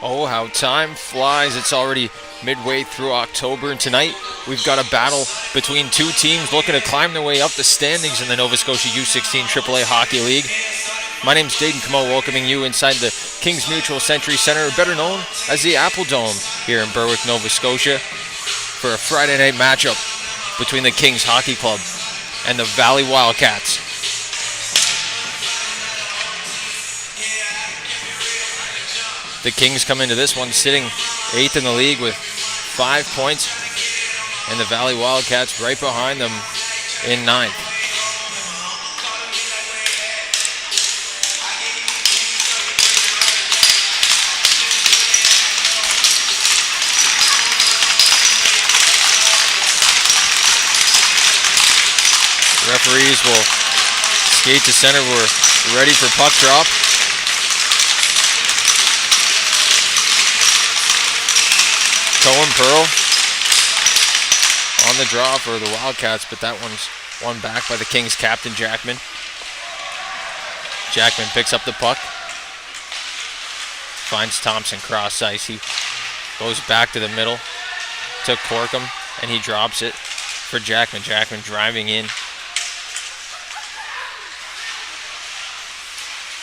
Oh, how time flies. It's already midway through October, and tonight we've got a battle between two teams looking to climb their way up the standings in the Nova Scotia U16AAA Hockey League. My name's Dayton Camo, welcoming you inside the Kings Mutual Century Center, better known as the Apple Dome, here in Berwick, Nova Scotia, for a Friday night matchup between the Kings Hockey Club and the Valley Wildcats. The Kings come into this one sitting 8th in the league with 5 points, and the Valley Wildcats right behind them in 9th. Referees will skate to center. We're ready for puck drop. Cohen Pearl on the draw for the Wildcats, but that one's won back by the Kings captain, Jackman. Jackman picks up the puck, finds Thompson cross ice. He goes back to the middle to Corkum, and he drops it for Jackman. Jackman driving in.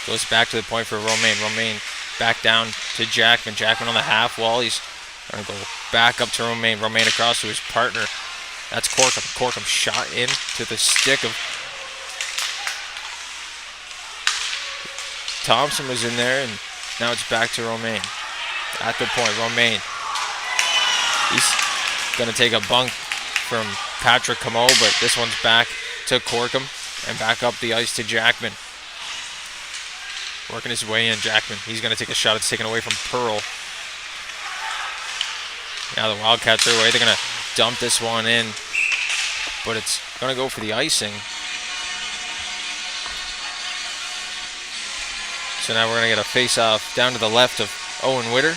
Goes back to the point for Romaine. Romaine back down to Jackman. Jackman on the half wall. He's going to go back up to Romaine. Romaine across to his partner. That's Corkum. Corkum shot in to the stick of Thompson was in there, and now it's back to Romaine. At the point, Romaine. He's going to take a bunk from Patrick Camo, but this one's back to Corkum and back up the ice to Jackman. Working his way in, Jackman. He's going to take a shot. It's taken away from Pearl. Now the Wildcats are away. They're going to dump this one in, but it's going to go for the icing. So now we're going to get a face-off down to the left of Owen Witter.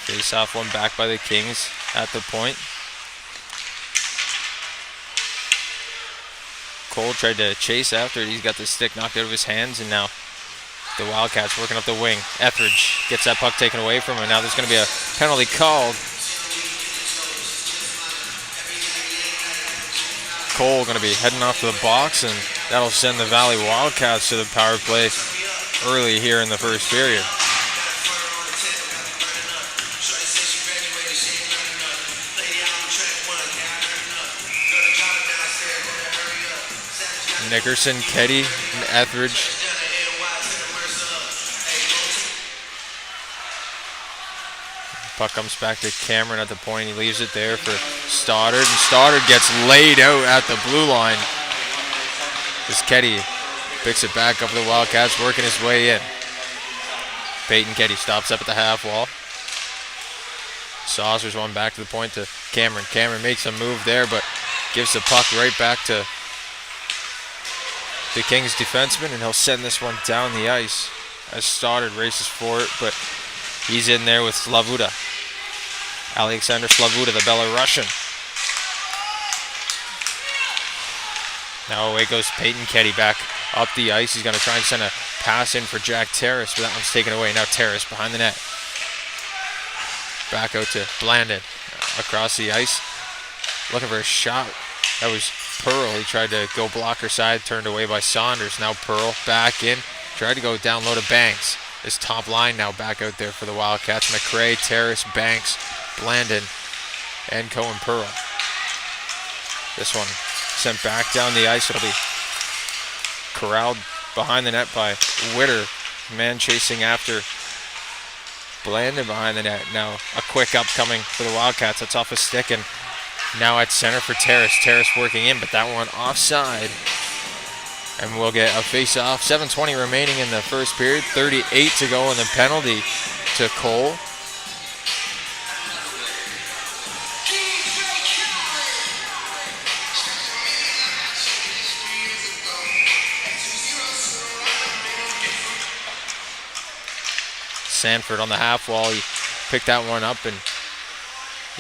Face-off one back by the Kings at the point. Cole tried to chase after it. He's got the stick knocked out of his hands, and now the Wildcats working up the wing. Etheridge gets that puck taken away from him. Now there's going to be a penalty called. Cole going to be heading off to the box, and that'll send the Valley Wildcats to the power play early here in the first period. Nickerson, Ketty, and Etheridge. Puck comes back to Cameron at the point. He leaves it there for Stoddard, and Stoddard gets laid out at the blue line. As Ketty picks it back up to the Wildcats, working his way in. Peyton Ketty stops up at the half wall. Saucers one back to the point to Cameron. Cameron makes a move there, but gives the puck right back to the Kings defenseman, and he'll send this one down the ice as Stoddard races for it, but he's in there with Slavuta. Alexander Slavuta, the Belarusian. Now away goes Peyton Ketty back up the ice. He's going to try and send a pass in for Jack Terrace, but that one's taken away. Now Terrace behind the net. Back out to Blandon across the ice. Looking for a shot. That was Pearl. He tried to go blocker side, turned away by Saunders. Now Pearl back in, tried to go down low to Banks. This top line now back out there for the Wildcats. McRae, Terrace, Banks, Blandon, and Cohen Pearl. This one sent back down the ice. It'll be corralled behind the net by Witter. Man chasing after Blandon behind the net. Now a quick up coming for the Wildcats. That's off a stick, and now at center for Terrace. Terrace working in, but that one offside. And we'll get a face-off. 7:20 remaining in the first period. 38 to go in the penalty to Cole. Sanford on the half wall. He picked that one up, and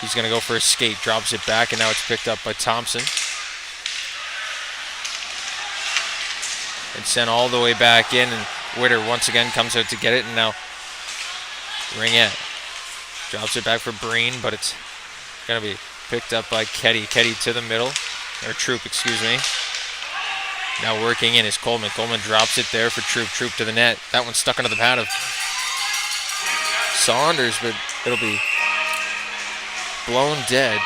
he's going to go for a skate. Drops it back, and now it's picked up by Thompson. And sent all the way back in, and Witter once again comes out to get it, and now Ringette drops it back for Breen, but it's going to be picked up by Ketty. Ketty to the middle, or Troop, excuse me. Now working in is Coleman. Coleman drops it there for Troop. Troop to the net. That one's stuck under the pad of Saunders, but it'll be blown dead.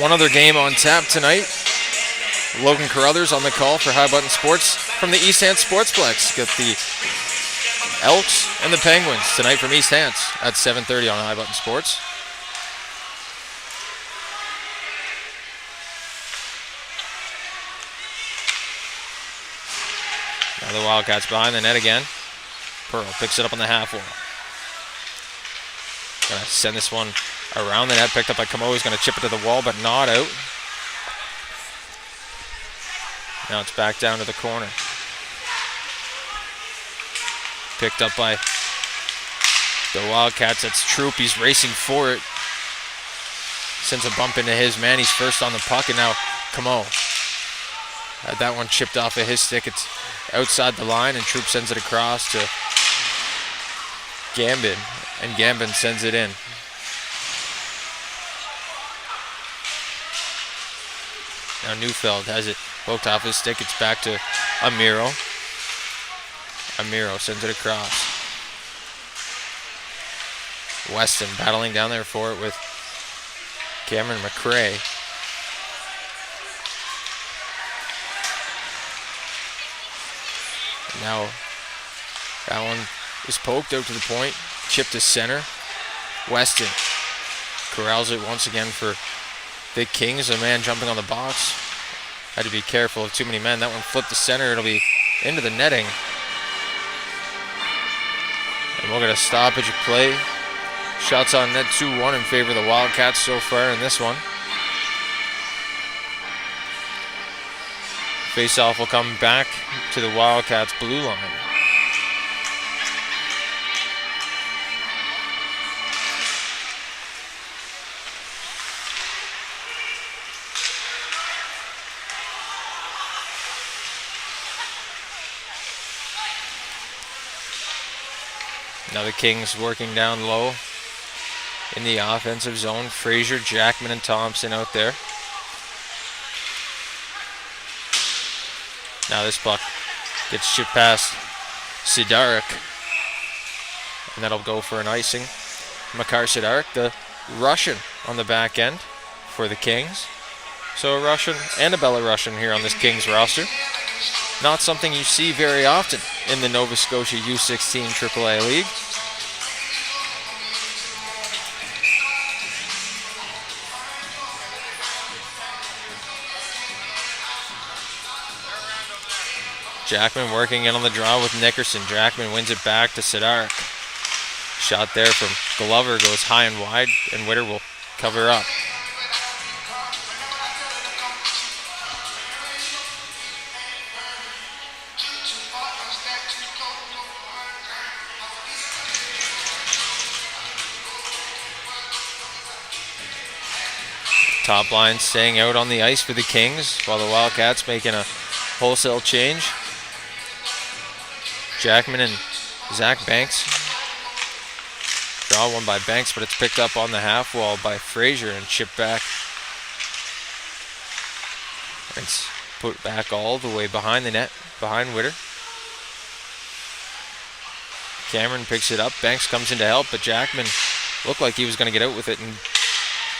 One other game on tap tonight. Logan Carruthers on the call for High Button Sports from the East Hants Sportsplex. Got the Elks and the Penguins tonight from East Hants at 7:30 on High Button Sports. Now the Wildcats behind the net again. Pearl picks it up on the half wall. Gonna send this one around the net, picked up by Camo. He's going to chip it to the wall, but not out. Now it's back down to the corner. Picked up by the Wildcats. That's Troop. He's racing for it. Sends a bump into his man. He's first on the puck, and now Camo had that one chipped off of his stick. It's outside the line, and Troop sends it across to Gambin, and Gambin sends it in. Now Neufeld has it poked off his stick. It's back to Amiro. Amiro sends it across. Weston battling down there for it with Cameron McCrae. Now that one is poked out to the point. Chipped to center. Weston corrals it once again for the Kings. A man jumping on the box. Had to be careful of too many men. That one flipped to center. It'll be into the netting. And we'll get a stoppage of play. Shots on net 2-1 in favor of the Wildcats so far in this one. Face-off will come back to the Wildcats blue line. Now the Kings working down low in the offensive zone. Frazier, Jackman, and Thompson out there. Now this puck gets shipped past Sidarik, and that'll go for an icing. Makar Sidarik, the Russian on the back end for the Kings. So a Russian and a Belarusian here on this Kings roster. Not something you see very often in the Nova Scotia U16AAA League. Jackman working in on the draw with Nickerson. Jackman wins it back to Sidarik. Shot there from Glover goes high and wide, and Witter will cover up. Top line staying out on the ice for the Kings, while the Wildcats making a wholesale change. Jackman and Zach Banks. Draw one by Banks, but it's picked up on the half wall by Frazier and chipped back. It's put back all the way behind the net, behind Witter. Cameron picks it up. Banks comes in to help, but Jackman looked like he was going to get out with it, and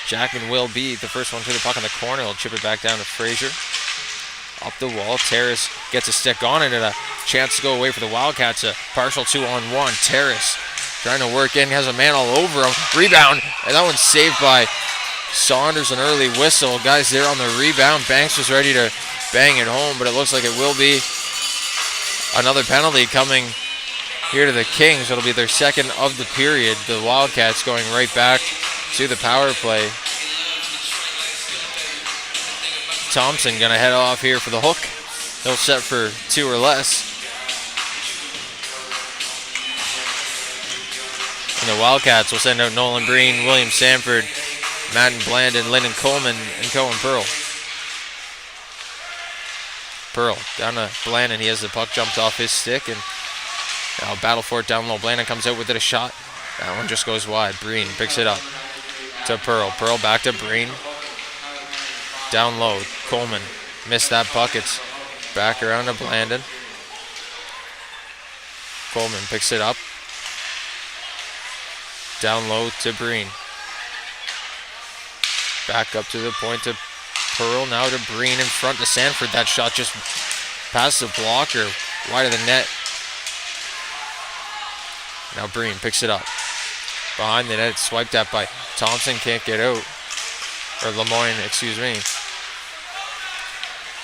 Jackman will be the first one to the puck in the corner. He'll chip it back down to Frazier. Up the wall, Terrace gets a stick on it, and a chance to go away for the Wildcats. A partial 2-on-1. Terrace trying to work in, has a man all over him. Rebound, and that one's saved by Saunders. An early whistle. Guys there on the rebound. Banks was ready to bang it home, but it looks like it will be another penalty coming here to the Kings. It'll be their second of the period. The Wildcats going right back to the power play. Thompson gonna head off here for the hook. He'll set for 2 or less. And the Wildcats will send out Nolan Breen, William Sanford, Madden Blandon, Lyndon Coleman, and Cohen Pearl. Pearl down to Blandon. He has the puck jumped off his stick, and now battle for it down low. Blandon comes out with it, a shot. That one just goes wide. Breen picks it up to Pearl. Pearl back to Breen. Down low. Coleman missed that puck. It's back around to Blandon. Coleman picks it up. Down low to Breen. Back up to the point to Pearl. Now to Breen in front to Sanford. That shot just past the blocker. Wide of the net. Now Breen picks it up. Behind the net. It's swiped at by Thompson. Can't get out. Or Lemoyne, excuse me.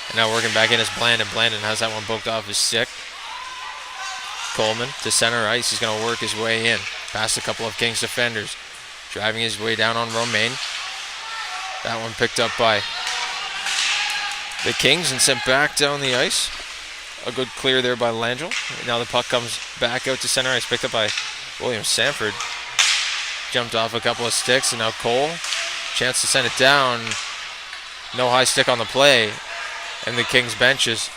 And now working back in is Blandon. Blandon has that one poked off his stick. Coleman to center ice. He's going to work his way in. Past a couple of Kings defenders. Driving his way down on Romaine. That one picked up by the Kings and sent back down the ice. A good clear there by Langell. Now the puck comes back out to center ice. Picked up by William Sanford. Jumped off a couple of sticks. And now Cole. Chance to send it down. No high stick on the play. And the Kings bench is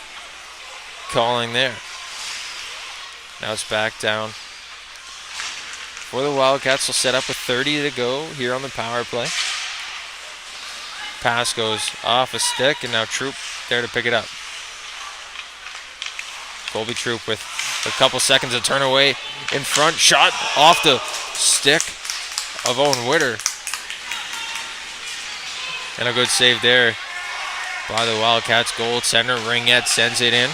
calling there. Now it's back down for the Wildcats. Will set up with 30 to go here on the power play. Pass goes off a stick, and now Troop there to pick it up. Colby Troop with a couple seconds to turn away in front. Shot off the stick of Owen Witter. And a good save there by the Wildcats goaltender. Ringette sends it in.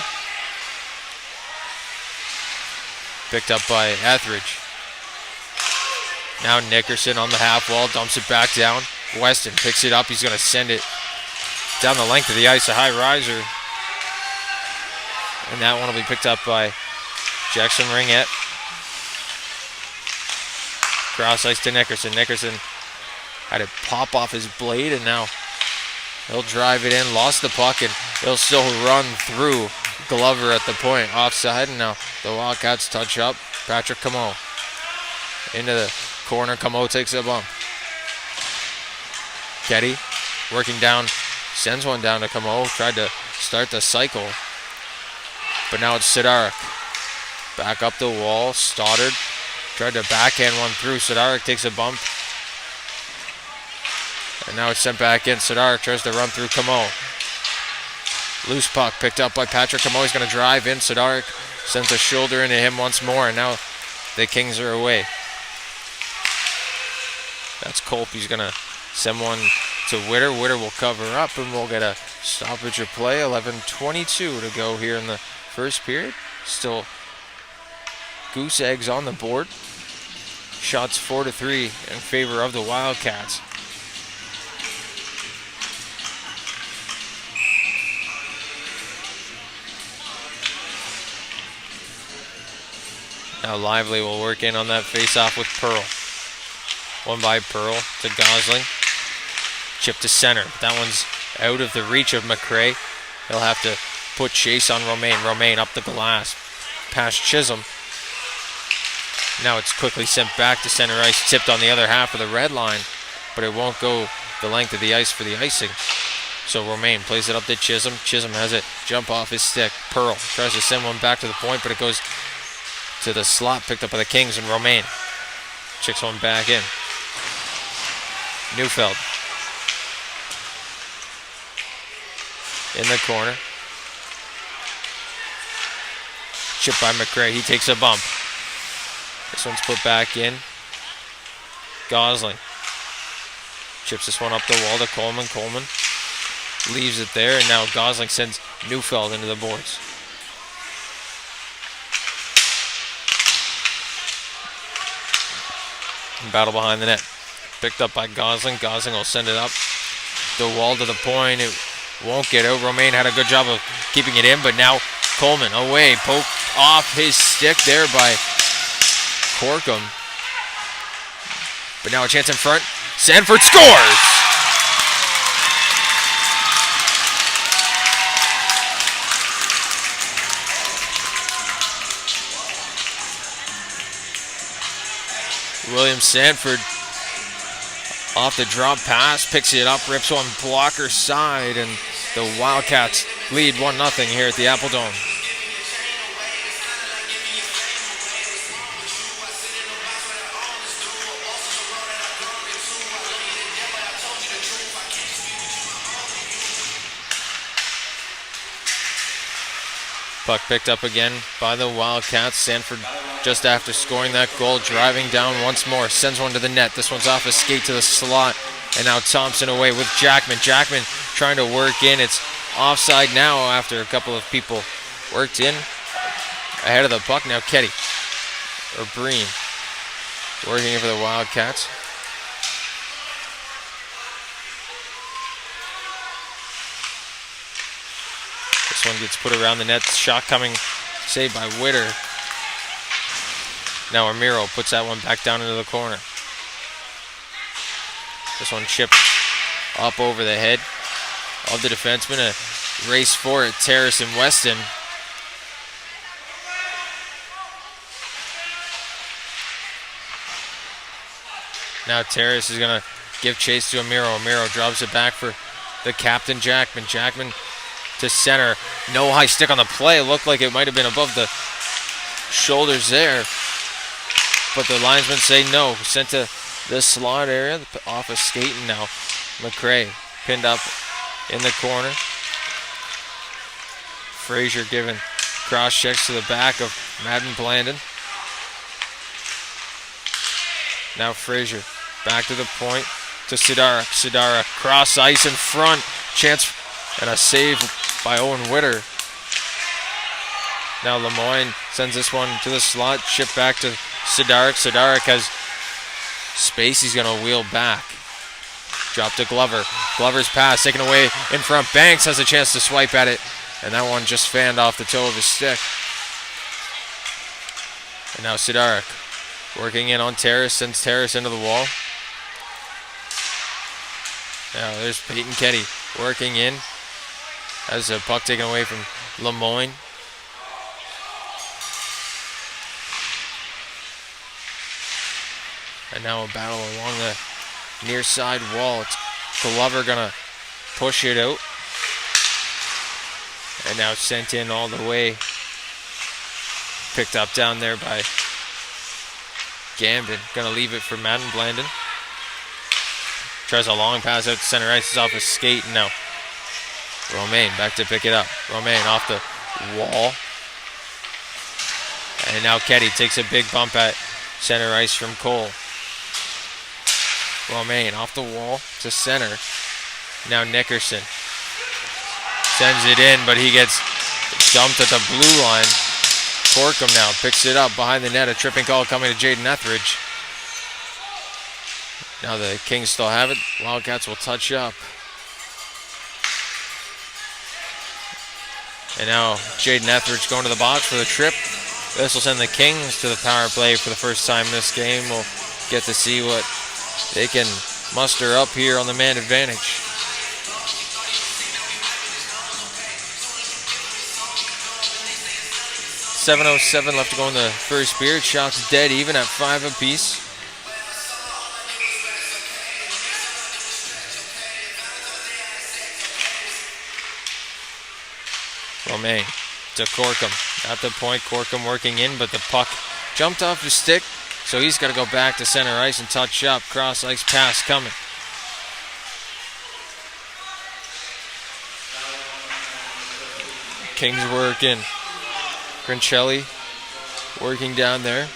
Picked up by Etheridge. Now Nickerson on the half wall, dumps it back down. Weston picks it up. He's going to send it down the length of the ice, a high riser. And that one will be picked up by Jackson Ringette. Cross ice to Nickerson. Nickerson had it pop off his blade, and now he'll drive it in. Lost the puck, and he'll still run through Glover at the point. Offside, and now the Wildcats touch up. Patrick Camo into the corner. Camo takes a bump. Ketty working down, sends one down to Camo. Tried to start the cycle, but now it's Sidarik. Back up the wall. Stoddard tried to backhand one through. Sidarik takes a bump. And now it's sent back in. Sidarik tries to run through Camo. Loose puck picked up by Patrick Camo. He's going to drive in. Sidarik sends a shoulder into him once more, and now the Kings are away. That's Culp. He's going to send one to Witter. Witter will cover up, and we'll get a stoppage of play. 11:22 to go here in the first period. Still goose eggs on the board. Shots 4-3 in favor of the Wildcats. Now Lively will work in on that face-off with Pearl. One by Pearl to Gosling. Chip to center. That one's out of the reach of McRae. He'll have to put chase on Romaine. Romaine up the glass. Past Chisholm. Now it's quickly sent back to center ice. Tipped on the other half of the red line. But it won't go the length of the ice for the icing. So Romaine plays it up to Chisholm. Chisholm has it jump off his stick. Pearl tries to send one back to the point, but it goes to the slot picked up by the Kings, and Romaine chicks one back in. Neufeld in the corner. Chip by McRae. He takes a bump. This one's put back in. Gosling chips this one up the wall to Coleman. Coleman leaves it there, and now Gosling sends Neufeld into the boards. Battle behind the net. Picked up by Gosling. Gosling will send it up the wall to the point. It won't get out. Romaine had a good job of keeping it in, but now Coleman away. Poke off his stick there by Corkum. But now a chance in front. Sanford scores! William Sanford off the drop pass, picks it up, rips one blocker side, and the Wildcats lead 1-0 here at the Apple Dome. Puck picked up again by the Wildcats. Sanford, just after scoring that goal, driving down once more, sends one to the net. This one's off a skate to the slot, and now Thompson away with Jackman. Jackman trying to work in. It's offside now after a couple of people worked in ahead of the puck. Now Ketty, or Breen, working for the Wildcats. This one gets put around the net. Shot coming, saved by Witter. Now Amiro puts that one back down into the corner. This one chipped up over the head of the defenseman. A race for it, Terrace and Weston. Now Terrace is going to give chase to Amiro. Amiro drops it back for the captain, Jackman. Jackman to center. No high stick on the play. It looked like it might have been above the shoulders there, but the linesmen say no. Sent to the slot area off a skate, and now McRae pinned up in the corner. Frazier giving cross checks to the back of Madden Blandon. Now Frazier back to the point to Sidarak. Sidarak cross ice in front. Chance and a save by Owen Witter. Now Lemoyne sends this one to the slot, chip back to Sidarak. Sidarak has space, he's going to wheel back. Drop to Glover. Glover's pass taken away in front. Banks has a chance to swipe at it, and that one just fanned off the toe of his stick. And now Sidarak working in on Terrace, sends Terrace into the wall. Now there's Peyton Ketty working in. Has a puck taken away from Lemoyne. And now a battle along the near side wall. It's Glover gonna push it out. And now sent in all the way. Picked up down there by Gambin. Gonna leave it for Madden Blandon. Tries a long pass out to center ice. It's off a skate. And now Romaine back to pick it up. Romaine off the wall. And now Ketty takes a big bump at center ice from Cole. Romaine off the wall to center. Now Nickerson sends it in, but he gets dumped at the blue line. Corkum now picks it up behind the net. A tripping call coming to Jaden Etheridge. Now the Kings still have it. Wildcats will touch up. And now Jaden Etheridge going to the box for the trip. This will send the Kings to the power play for the first time this game. We'll get to see what they can muster up here on the man advantage. .707 left to go in the first period. Shots dead even at 5 apiece. Romaine to Corkum. At the point, Corkum working in, but the puck jumped off his stick, so he's got to go back to center ice and touch up. Cross ice pass coming. Kings work in. Grincelli working down there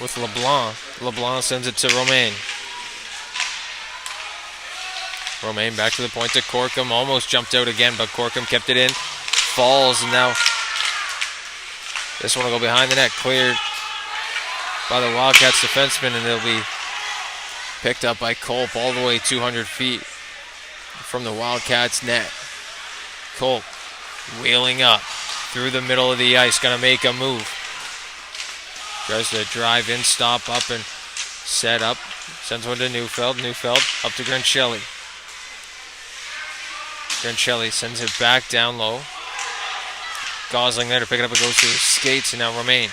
with LeBlanc. LeBlanc sends it to Romaine. Romaine back to the point to Corkum. Almost jumped out again, but Corkum kept it in. Falls, and now this one will go behind the net. Cleared by the Wildcats defenseman, and it'll be picked up by Culp all the way 200 feet from the Wildcats net. Culp wheeling up through the middle of the ice, gonna make a move. Tries to drive in, stop up, and set up. Sends one to Neufeld. Neufeld up to Grancelli. Grancelli sends it back down low. Gosling there to pick it up. It goes to his skates, and now Romain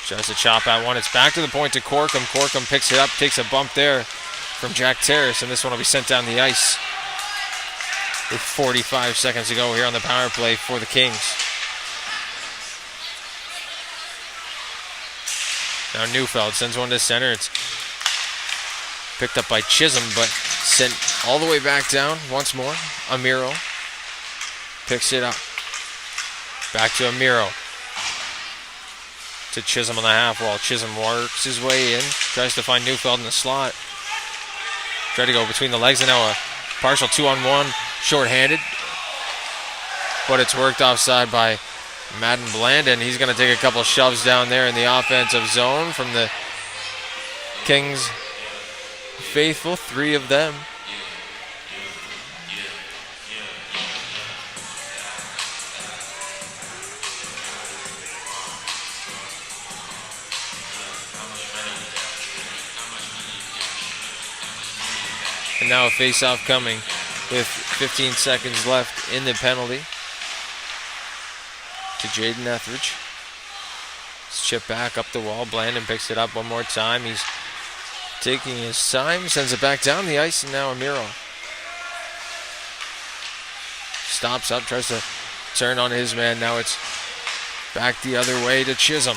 tries to chop out one. It's back to the point to Corkum. Corkum picks it up, takes a bump there from Jack Terrace, and this one will be sent down the ice with 45 seconds to go here on the power play for the Kings. Now Neufeld sends one to center. It's picked up by Chisholm, but sent all the way back down once more. Amiro picks it up. Back to Amiro. To Chisholm on the half wall. Chisholm works his way in. Tries to find Neufeld in the slot. Tried to go between the legs, and now a partial 2-on-1. Short-handed. But it's worked offside by Madden Blandon. He's going to take a couple shoves down there in the offensive zone from the Kings faithful. 3 of them. And now a face-off coming with 15 seconds left in the penalty to Jaden Etheridge. Chip back up the wall. Blandon picks it up one more time. He's taking his time, sends it back down the ice, and now Amiro stops up, tries to turn on his man. Now it's back the other way to Chisholm.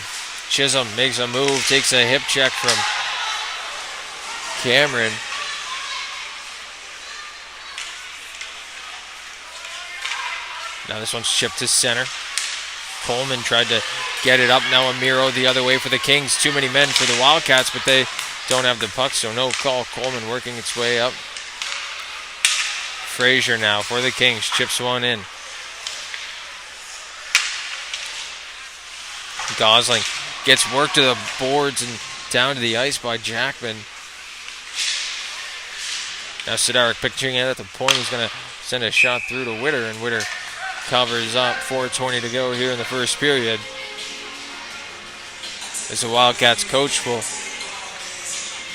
Chisholm makes a move, takes a hip check from Cameron. Now this one's chipped to center. Coleman tried to get it up. Now Amiro the other way for the Kings. Too many men for the Wildcats, but they don't have the puck, so no call. Coleman working its way up. Frazier now for the Kings. Chips one in. Gosling gets worked to the boards and down to the ice by Jackman. Now Sidarik picturing it at the point. He's going to send a shot through to Witter, and Witter covers up. 4:20 to go here in the first period. As the Wildcats coach will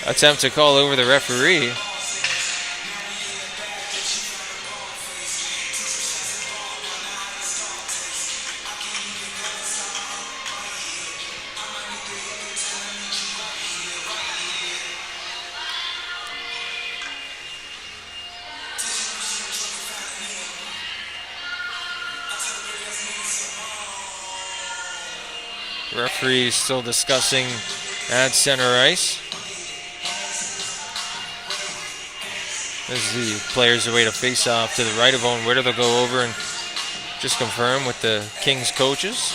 attempt to call over the referee. Referee is still discussing at center ice. As the players await a face-off to the right of Owen Witter, they'll go over and just confirm with the Kings coaches.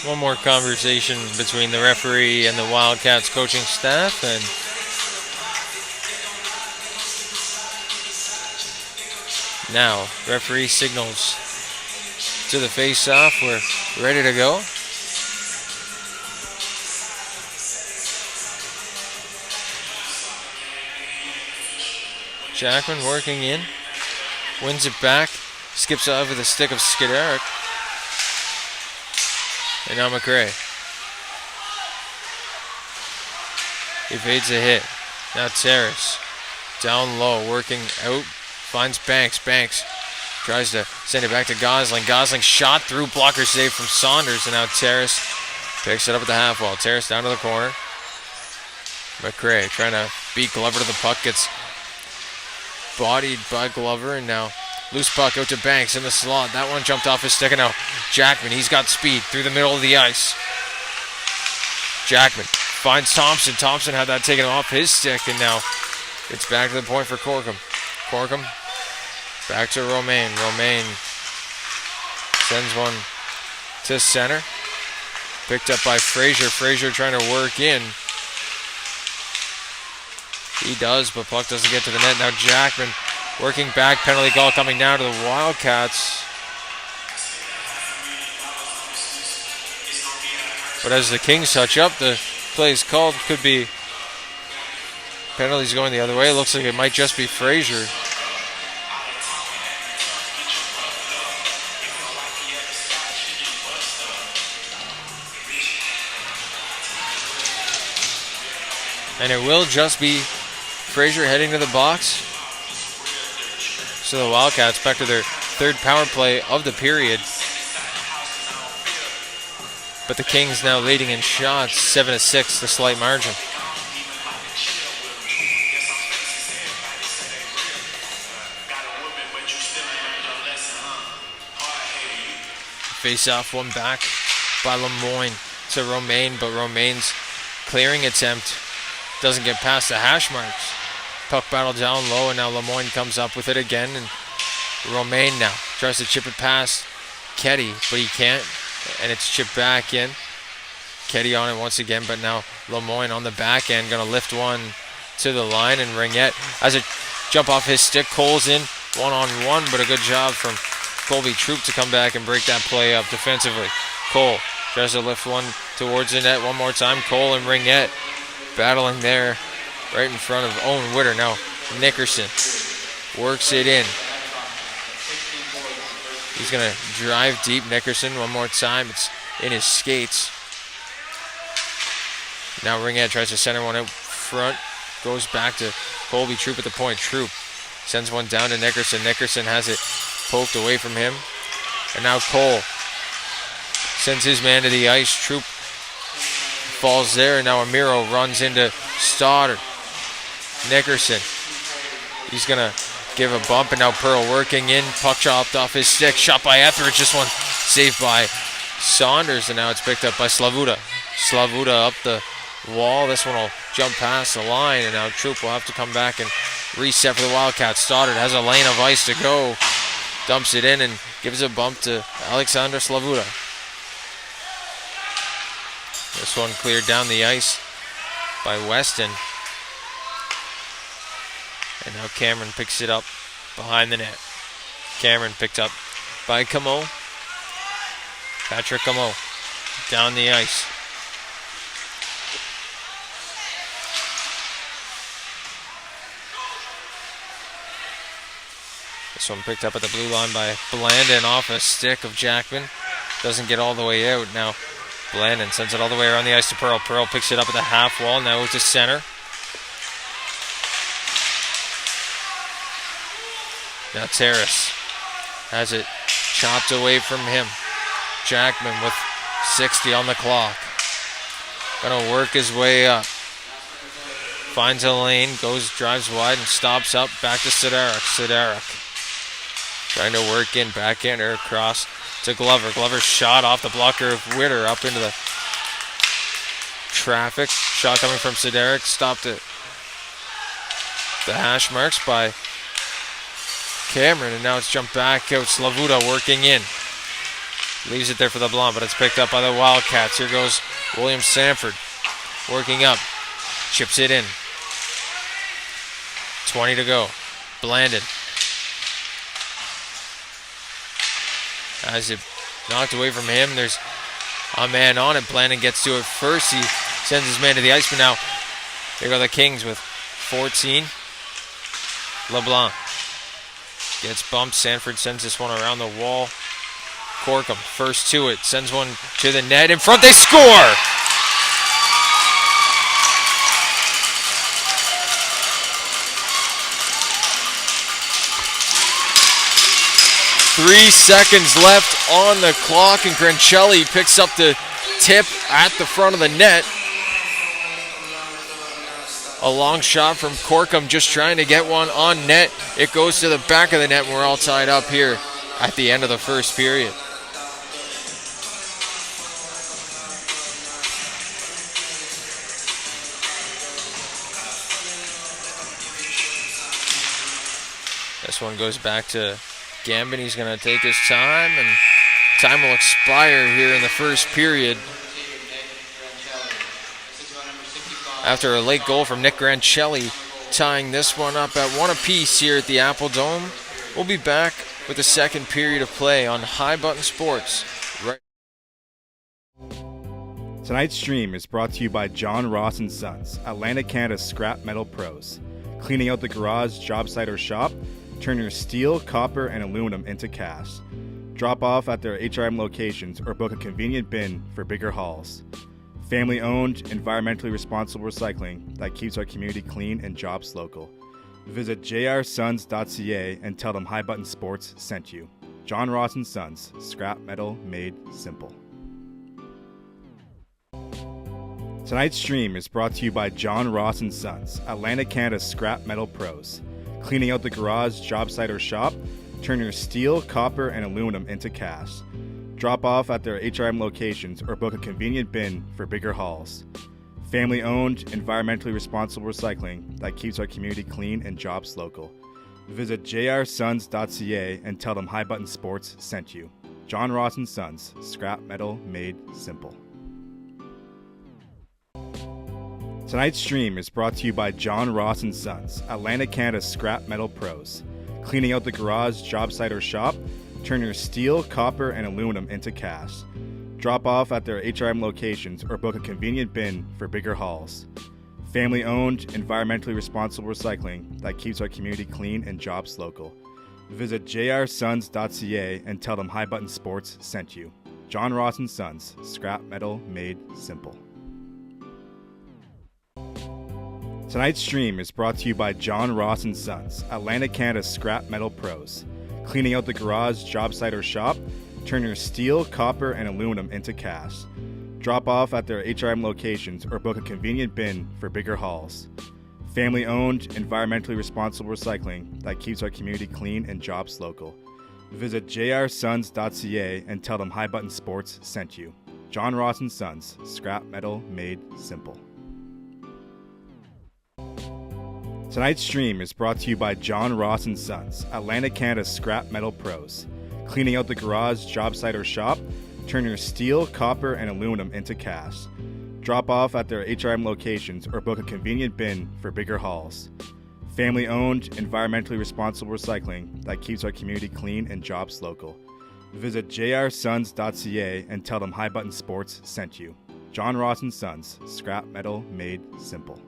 One more conversation between the referee and the Wildcats coaching staff, and now referee signals to the face-off. We're ready to go. Jackman working in, wins it back, skips over the stick of Skideric. And now McRae. Evades a hit. Now Terrace. Down low, working out. Finds Banks. Banks tries to send it back to Gosling. Gosling shot through. Blocker save from Saunders. And now Terrace picks it up at the half wall. Terrace down to the corner. McRae trying to beat Glover to the puck. Gets bodied by Glover. And now loose puck out to Banks in the slot. That one jumped off his stick. And now Jackman, he's got speed through the middle of the ice. Jackman finds Thompson. Thompson had that taken off his stick. And now it's back to the point for Corkum. Corkum back to Romain. Romain sends one to center. Picked up by Frazier. Frazier trying to work in. He does, but puck doesn't get to the net. Now Jackman working back, penalty call coming down to the Wildcats. But as the Kings touch up, the play is called. Could be penalties going the other way. It looks like it might just be Frazier. And it will just be Frazier heading to the box. So the Wildcats back to their third power play of the period. But the Kings now leading in shots, 7-6, the slight margin. Face off, one back by Lemoyne to Romaine, but Romaine's clearing attempt doesn't get past the hash marks. Puck battle down low, and now Lemoyne comes up with it again, and Romaine now tries to chip it past Ketty, but he can't, and it's chipped back in. Ketty on it once again, but now Lemoyne on the back end, gonna lift one to the line, and Ringette has a jump off his stick. Cole's in one-on-one, but a good job from Colby Troop to come back and break that play up defensively. Cole tries to lift one towards the net one more time. Cole and Ringette battling there right in front of Owen Witter. Now Nickerson works it in. He's going to drive deep. Nickerson one more time. It's in his skates. Now Ringette tries to center one out front. Goes back to Colby Troop at the point. Troop sends one down to Nickerson. Nickerson has it poked away from him. And now Cole sends his man to the ice. Troop falls there, and now Amiro runs into Stoddard. Nickerson, he's going to give a bump, and now Pearl working in. Puck chopped off his stick. Shot by Etheridge. Just one saved by Saunders, and now it's picked up by Slavuta. Slavuta up the wall. This one will jump past the line, and now Troop will have to come back and reset for the Wildcats. Stoddard has a lane of ice to go. Dumps it in and gives a bump to Alexander Slavuta. This one cleared down the ice by Weston. And now Cameron picks it up behind the net. Cameron picked up by Camo. Patrick Camo down the ice. This one picked up at the blue line by Blandon off a stick of Jackman. Doesn't get all the way out. Now Blandon sends it all the way around the ice to Pearl. Pearl picks it up at the half wall. Now to center. Now Terrace has it chopped away from him. Jackman with 60 on the clock. Gonna work his way up. Finds a lane, drives wide and stops up. Back to Sidarik. Sidarik trying to work in, backhander across to Glover. Glover's shot off the blocker of Witter up into the traffic. Shot coming from Sidarik. Stopped at the hash marks by Cameron, and now it's jumped back out. Slavuta working in. Leaves it there for the Blonde, but it's picked up by the Wildcats. Here goes William Sanford working up. Chips it in. 20 to go. Blandon has it knocked away from him. There's a man on it. Blandon gets to it first. He sends his man to the ice, but now here go the Kings with 14. LeBlanc gets bumped. Sanford sends this one around the wall. Corkum first to it. Sends one to the net. In front, they score! Three seconds left on the clock, and Grancelli picks up the tip at the front of the net. A long shot from Corkum, just trying to get one on net. It goes to the back of the net, and we're all tied up here at the end of the first period. This one goes back to Gambin. He's going to take his time, and time will expire here in the first period. After a late goal from Nick Grancelli, tying this one up at 1 apiece here at the Apple Dome. We'll be back with the second period of play on High Button Sports. Right. Tonight's stream is brought to you by John Ross & Sons, Atlantic Canada's scrap metal pros. Cleaning out the garage, job site, or shop, turn your steel, copper, and aluminum into cast. Drop off at their HRM locations or book a convenient bin for bigger hauls. Family-owned, environmentally responsible recycling that keeps our community clean and jobs local. Visit jrsons.ca and tell them High Button Sports sent you. John Ross & Sons, scrap metal made simple. Tonight's stream is brought to you by John Ross & Sons, Atlantic Canada's scrap metal pros. Cleaning out the garage, job site, or shop, turn your steel, copper, and aluminum into cast. Drop off at their HRM locations or book a convenient bin for bigger hauls. Family-owned, environmentally responsible recycling that keeps our community clean and jobs local. Visit jrsons.ca and tell them High Button Sports sent you. John Ross & Sons, scrap metal made simple. Tonight's stream is brought to you by John Ross & Sons, Atlantic Canada's scrap metal pros. Cleaning out the garage, job site, or shop, turn your steel, copper, and aluminum into cast. Drop off at their HRM locations or book a convenient bin for bigger hauls. Family-owned, environmentally responsible recycling that keeps our community clean and jobs local. Visit jrsons.ca and tell them High Button Sports sent you. John Ross & Sons, scrap metal made simple. Tonight's stream is brought to you by John Ross & Sons, Atlantic Canada's scrap metal pros. Cleaning out the garage, job site, or shop, turn your steel, copper, and aluminum into cast. Drop off at their HRM locations or book a convenient bin for bigger hauls. Family-owned, environmentally responsible recycling that keeps our community clean and jobs local. Visit jrsons.ca and tell them High Button Sports sent you. John Ross & Sons, scrap metal made simple. Tonight's stream is brought to you by John Ross & Sons, Atlantic Canada's scrap metal pros. Cleaning out the garage, job site, or shop, turn your steel, copper, and aluminum into cast. Drop off at their HRM locations or book a convenient bin for bigger hauls. Family-owned, environmentally responsible recycling that keeps our community clean and jobs local. Visit jrsons.ca and tell them High Button Sports sent you. John Ross & Sons, scrap metal made simple.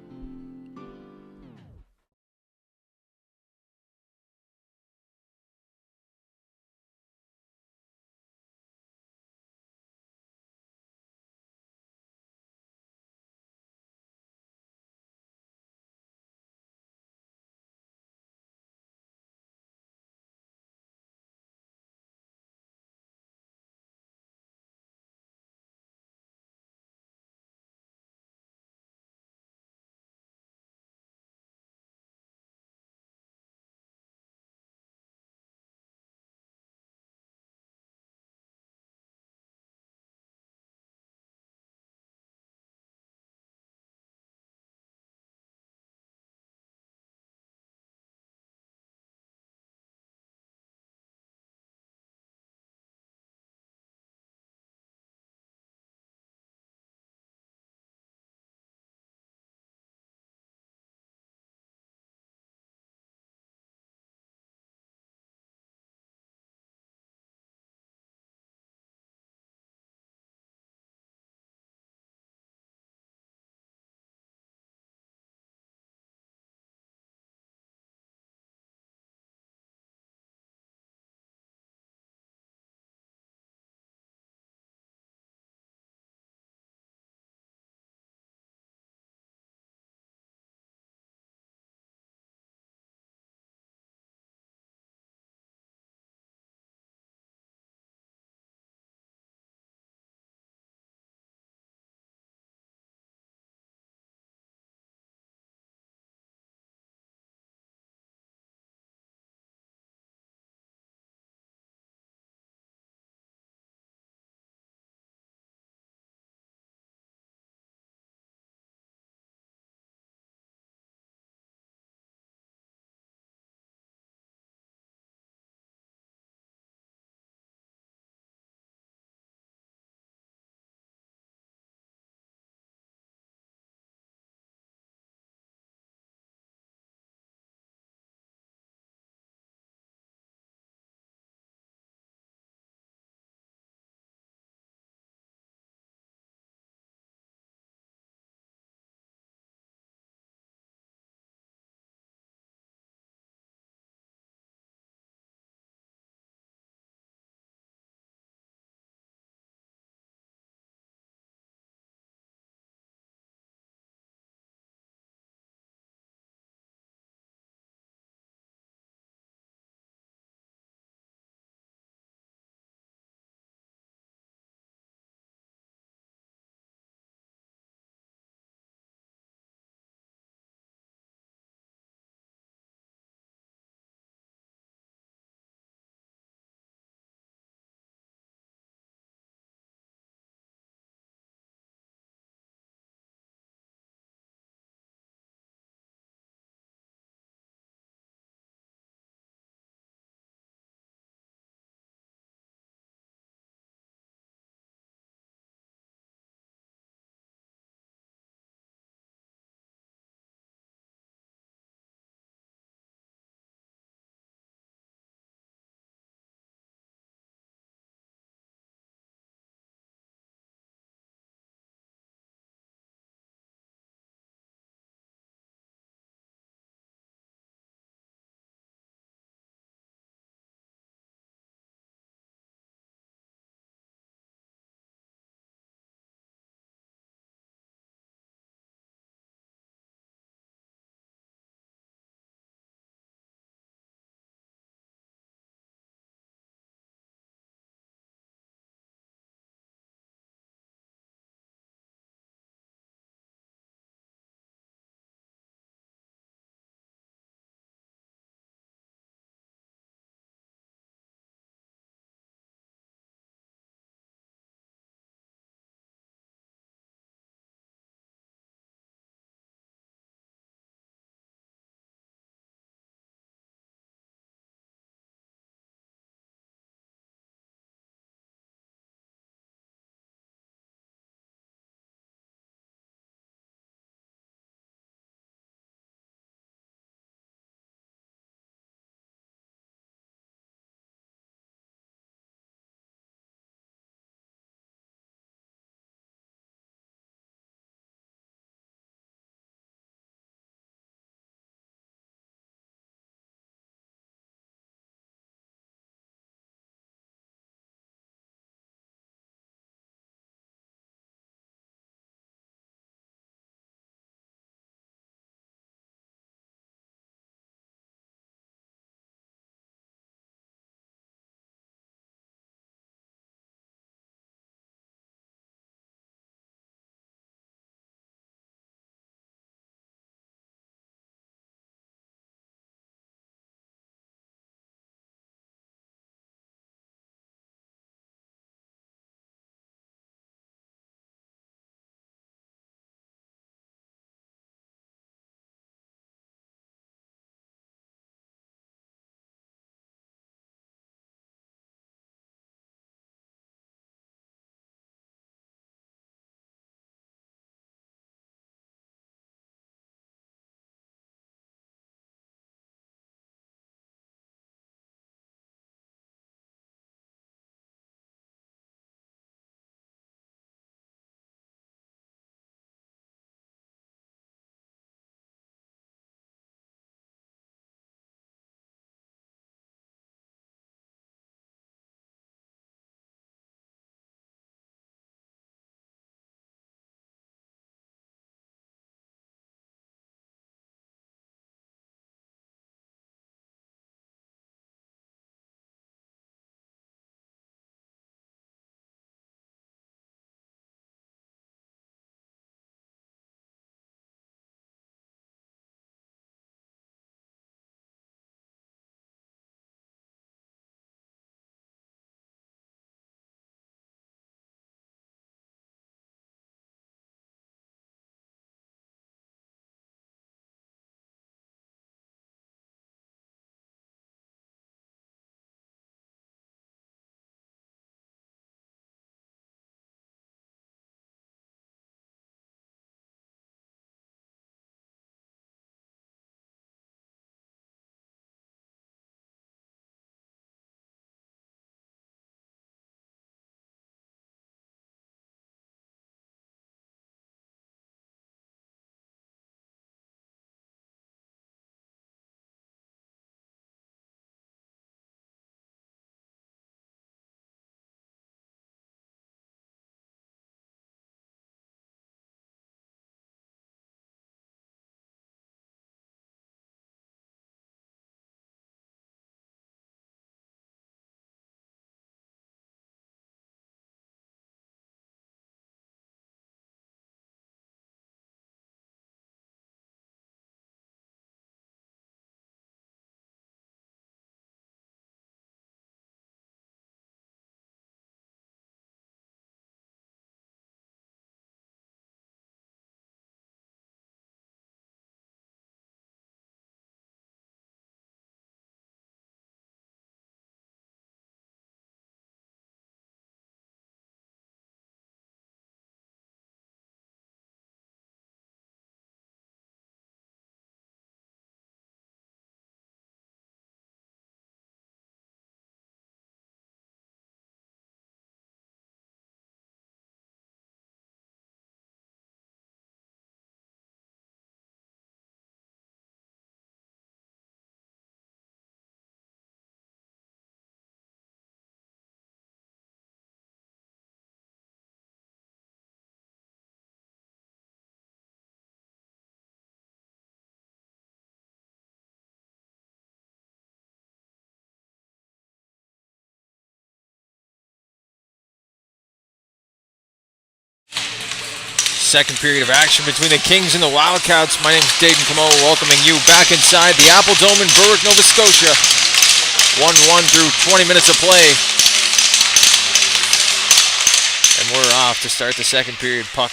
second period of action between the Kings and the Wildcats. My name is Dayton Camo, welcoming you back inside the Apple Dome in Berwick, Nova Scotia. 1-1 through 20 minutes of play. And we're off to start the second period. Puck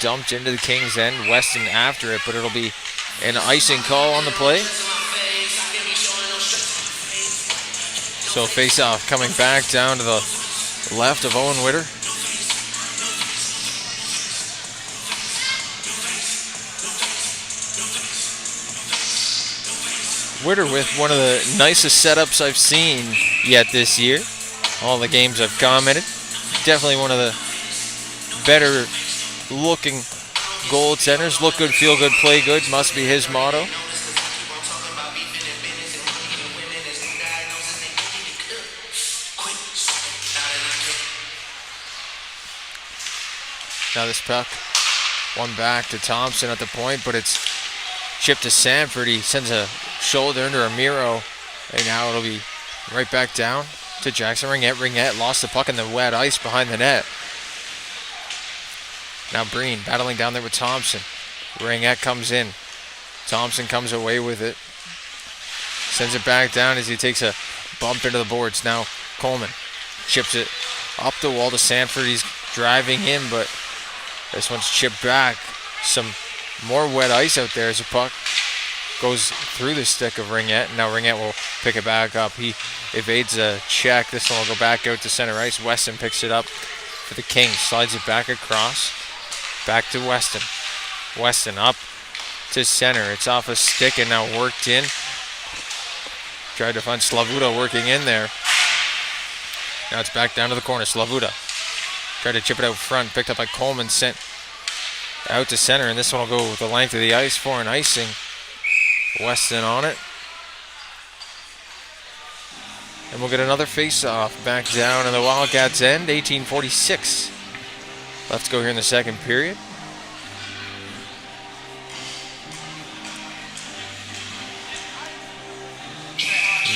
dumped into the Kings' end. Weston after it, but it'll be an icing call on the play. So face-off coming back down to the left of Owen Witter. Witter with one of the nicest setups I've seen yet this year. All the games I've commented. Definitely one of the better looking goaltenders. Look good, feel good, play good must be his motto. Now this puck, one back to Thompson at the point, but it's chipped to Sanford. He sends a shoulder into Ramiro, and now it'll be right back down to Jackson Ringette. Ringette lost the puck in the wet ice behind the net. Now Breen battling down there with Thompson. Ringette comes in. Thompson comes away with it. Sends it back down as he takes a bump into the boards. Now Coleman chips it up the wall to Sanford. He's driving in, but this one's chipped back. Some more wet ice out there as the puck goes through the stick of Ringette. Now Ringette will pick it back up. He evades a check. This one will go back out to center ice. Weston picks it up for the Kings. Slides it back across. Back to Weston. Weston up to center. It's off a stick and now worked in. Tried to find Slavuta working in there. Now it's back down to the corner. Slavuta tried to chip it out front. Picked up by Coleman. Sent out to center. And this one will go the length of the ice for an icing. Weston on it. And we'll get another face-off back down in the Wildcats' end. 18:46 left to go here in the second period.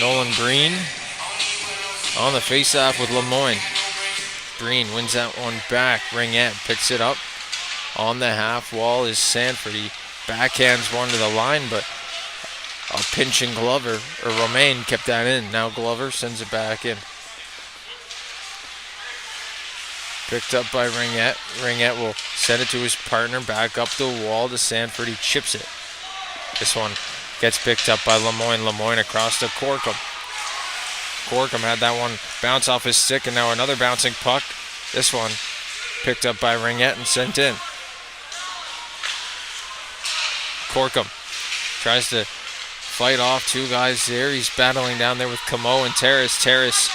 Nolan Breen on the face-off with Lemoyne. Breen wins that one back. Ringette picks it up. On the half wall is Sanford. He backhands one to the line, but a pinching Glover, or Romaine, kept that in. Now Glover sends it back in. Picked up by Ringette. Ringette will send it to his partner, back up the wall to Sanford. He chips it. This one gets picked up by Lemoyne. Lemoyne across to Corkum. Corkum had that one bounce off his stick, and now another bouncing puck. This one picked up by Ringette and sent in. Corkum tries to fight off two guys there. He's battling down there with Camo and Terrace. Terrace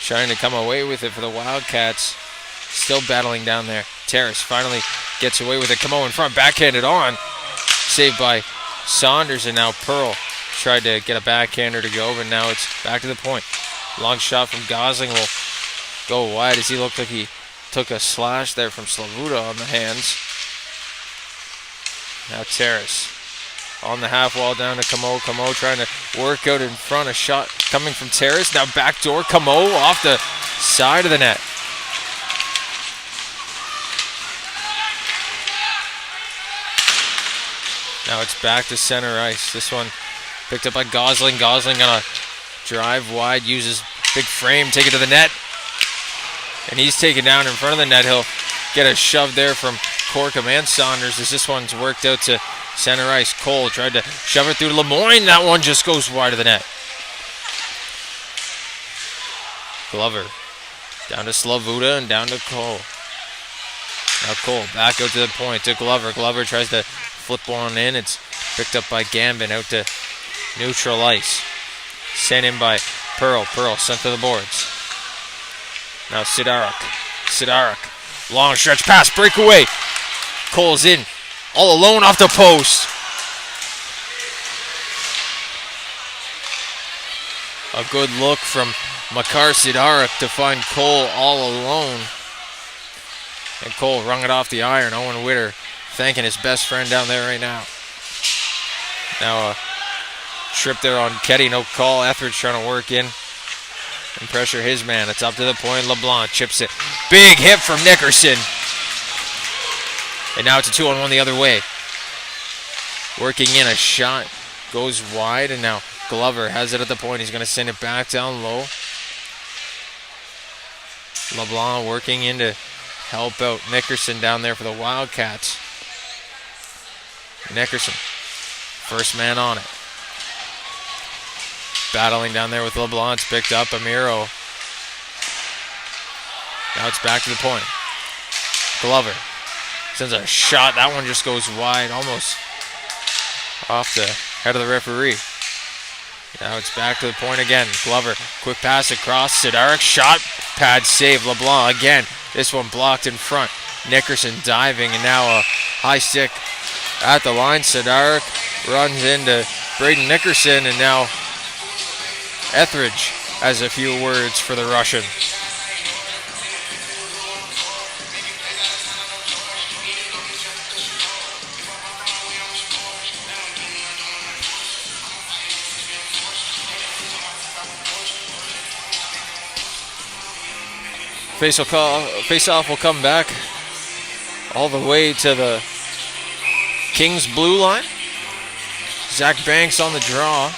trying to come away with it for the Wildcats. Still battling down there. Terrace finally gets away with it. Camo in front, backhanded on. Saved by Saunders, and now Pearl tried to get a backhander to go, but now it's back to the point. Long shot from Gosling will go wide as he looked like he took a slash there from Slavuta on the hands. Now Terrace on the half wall down to Camo. Camo trying to work out in front. A shot coming from Terrace. Now backdoor Camo off the side of the net. Now it's back to center ice. This one picked up by Gosling. Gosling gonna drive wide, uses big frame, take it to the net. And he's taken down in front of the net. He'll get a shove there from Corkum and Saunders as this one's worked out to center ice. Cole tried to shove it through to Lemoyne. That one just goes wide of the net. Glover down to Slavuta and down to Cole. Now Cole back out to the point to Glover. Glover tries to flip one in. It's picked up by Gambin out to neutral ice. Sent in by Pearl. Pearl sent to the boards. Now Sidarik. Sidarik. Long stretch pass. Breakaway. Cole's in. All alone off the post. A good look from Makar Sidarik to find Cole all alone. And Cole wrung it off the iron. Owen Witter thanking his best friend down there right now. Now a trip there on Ketty. No call. Etheridge trying to work in and pressure his man. It's up to the point. LeBlanc chips it. Big hit from Nickerson. And now it's a 2-on-1 the other way. Working in a shot. Goes wide, and now Glover has it at the point. He's going to send it back down low. LeBlanc working in to help out Nickerson down there for the Wildcats. Nickerson, first man on it. Battling down there with LeBlanc. It's picked up. Amiro. Now it's back to the point. Glover sends a shot. That one just goes wide, almost off the head of the referee. Now it's back to the point again. Glover, quick pass across. Sidarik, shot, pad save. LeBlanc again. This one blocked in front. Nickerson diving, and now a high stick at the line. Sidarik runs into Braden Nickerson, and now Etheridge has a few words for the Russian. Face-off will come back all the way to the Kings blue line. Zach Banks on the draw.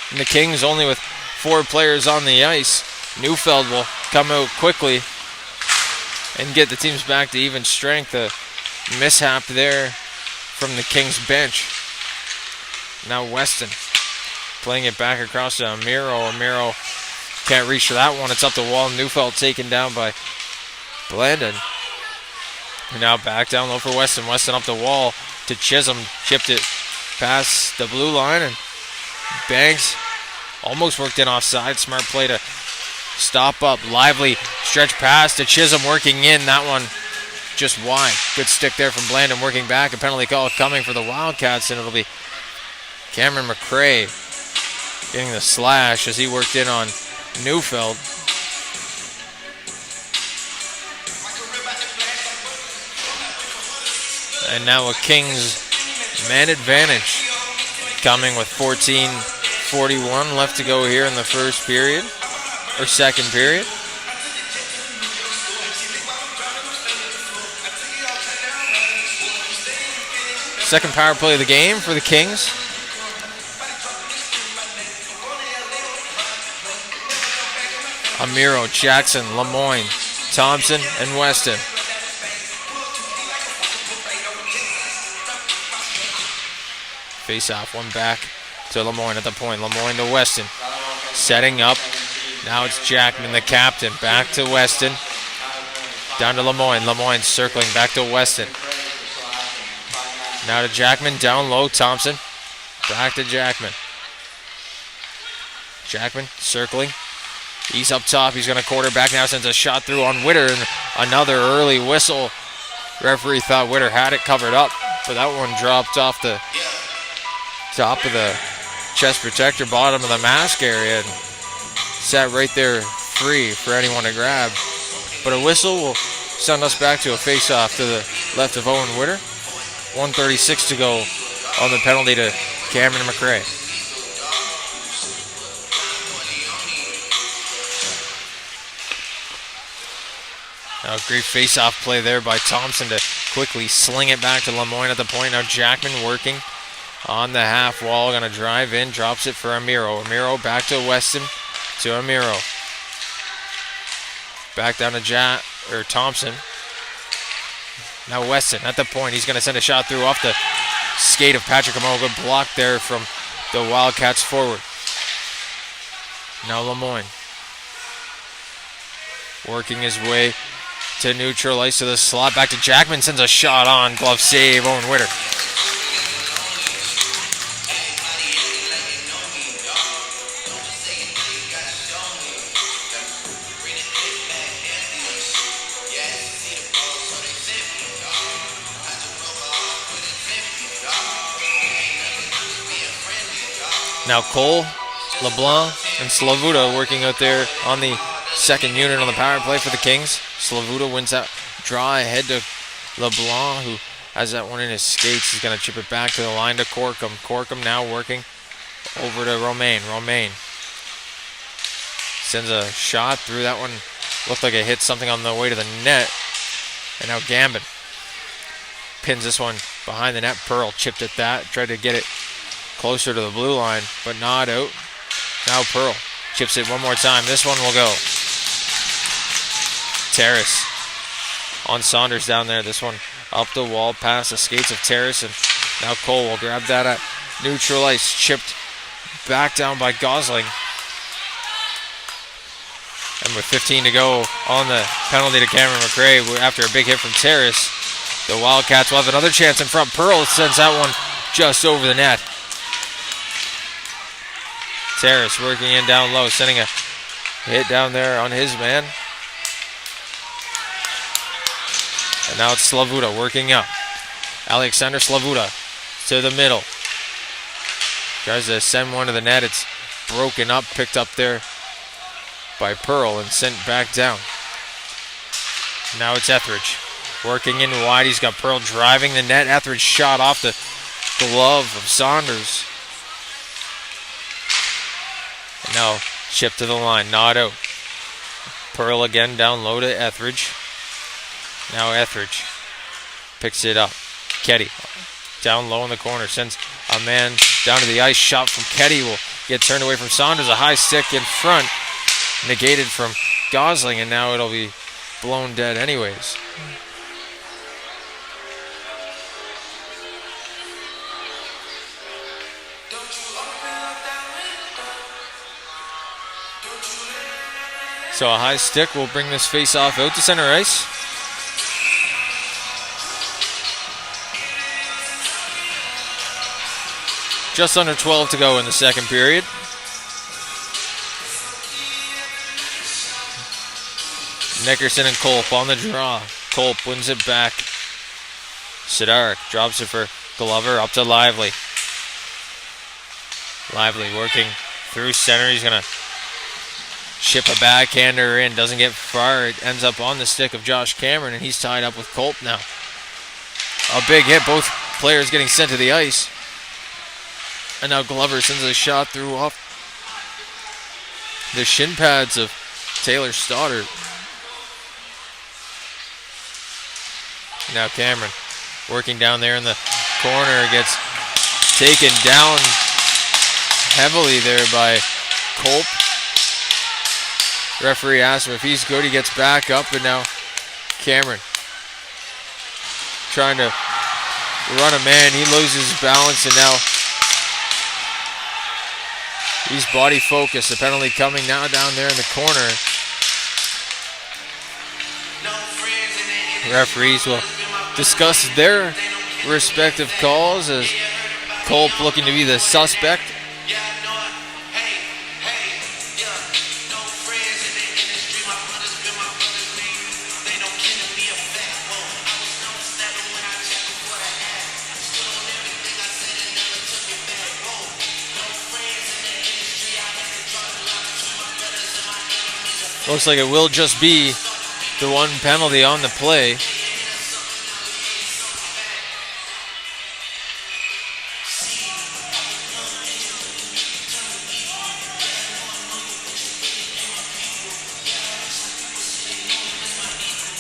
And the Kings only with 4 players on the ice. Neufeld will come out quickly and get the teams back to even strength. A mishap there from the Kings bench. Now Weston playing it back across to Amiro. Amiro can't reach for that one. It's up the wall. Neufeld taken down by Blandon. And now back down low for Weston. Weston up the wall to Chisholm. Chipped it past the blue line, and Banks almost worked in offside. Smart play to stop up. Lively stretch pass to Chisholm working in. That one just wide. Good stick there from Blandon working back. A penalty call coming for the Wildcats, and it'll be Cameron McRae getting the slash as he worked in on Neufeld. And now a Kings man advantage coming with 14:41 left to go here in the first period, or second period. Second power play of the game for the Kings. Amiro, Jackson, Lemoyne, Thompson, and Weston. Face off, one back to Lemoyne at the point. Lemoyne to Weston. Setting up. Now it's Jackman, the captain. Back to Weston. Down to Lemoyne. Lemoyne circling back to Weston. Now to Jackman, down low. Thompson. Back to Jackman. Jackman circling. He's up top. He's going to quarterback now. Sends a shot through on Witter. And another early whistle. Referee thought Witter had it covered up, but that one dropped off the top of the chest protector, bottom of the mask area, and sat right there free for anyone to grab. But a whistle will send us back to a face-off to the left of Owen Witter. 1:36 to go on the penalty to Cameron McRae. Now, great face-off play there by Thompson to quickly sling it back to Lemoyne at the point. Now Jackman working on the half wall, going to drive in, drops it for Amiro. Amiro back to Weston, to Amiro. Back down to Thompson. Now Weston at the point. He's going to send a shot through off the skate of Patrick Amo. Good block there from the Wildcats forward. Now Lemoyne working his way to neutral ice to the slot. Back to Jackman. Sends a shot on. Glove save. Owen Witter. Now Cole, LeBlanc, and Slavuta working out there on the second unit on the power play for the Kings. Slavuta wins that draw ahead to LeBlanc, who has that one in his skates. He's going to chip it back to the line to Corkum. Corkum now working over to Romaine. Romaine sends a shot through. That one looked like it hit something on the way to the net. And now Gambin pins this one behind the net. Pearl chipped at that, tried to get it closer to the blue line, but not out. Now Pearl chips it one more time. This one will go. Terrace on Saunders down there. This one up the wall past the skates of Terrace, and now Cole will grab that at neutral ice. Chipped back down by Gosling. And with 15 to go on the penalty to Cameron McRae after a big hit from Terrace, the Wildcats will have another chance in front. Pearl sends that one just over the net. Terrace working in down low, sending a hit down there on his man. And now it's Slavuta working up. Alexander Slavuta to the middle. Tries to send one to the net. It's broken up, picked up there by Pearl and sent back down. Now it's Etheridge working in wide. He's got Pearl driving the net. Etheridge shot off the glove of Saunders. And now chip to the line, not out. Pearl again down low to Etheridge. Now Etheridge picks it up. Ketty down low in the corner, sends a man down to the ice. Shot from Ketty will get turned away from Saunders. A high stick in front, negated from Gosling, and now it'll be blown dead anyways. So a high stick will bring this face-off out to center ice. Just under 12 to go in the second period. Nickerson and Kolp on the draw. Kolp wins it back. Sidarik drops it for Glover up to Lively. Lively working through center. He's going to chip a backhander in. Doesn't get far. It ends up on the stick of Josh Cameron, and he's tied up with Kolp now. A big hit. Both players getting sent to the ice. And now Glover sends a shot through off the shin pads of Taylor Stoddard. Now Cameron working down there in the corner, gets taken down heavily there by Kolp. Referee asks him if he's good. He gets back up, and now Cameron trying to run a man. He loses balance, and now he's body focused. The penalty coming now down there in the corner. Referees will discuss their respective calls as Kolp looking to be the suspect. Looks like it will just be the one penalty on the play.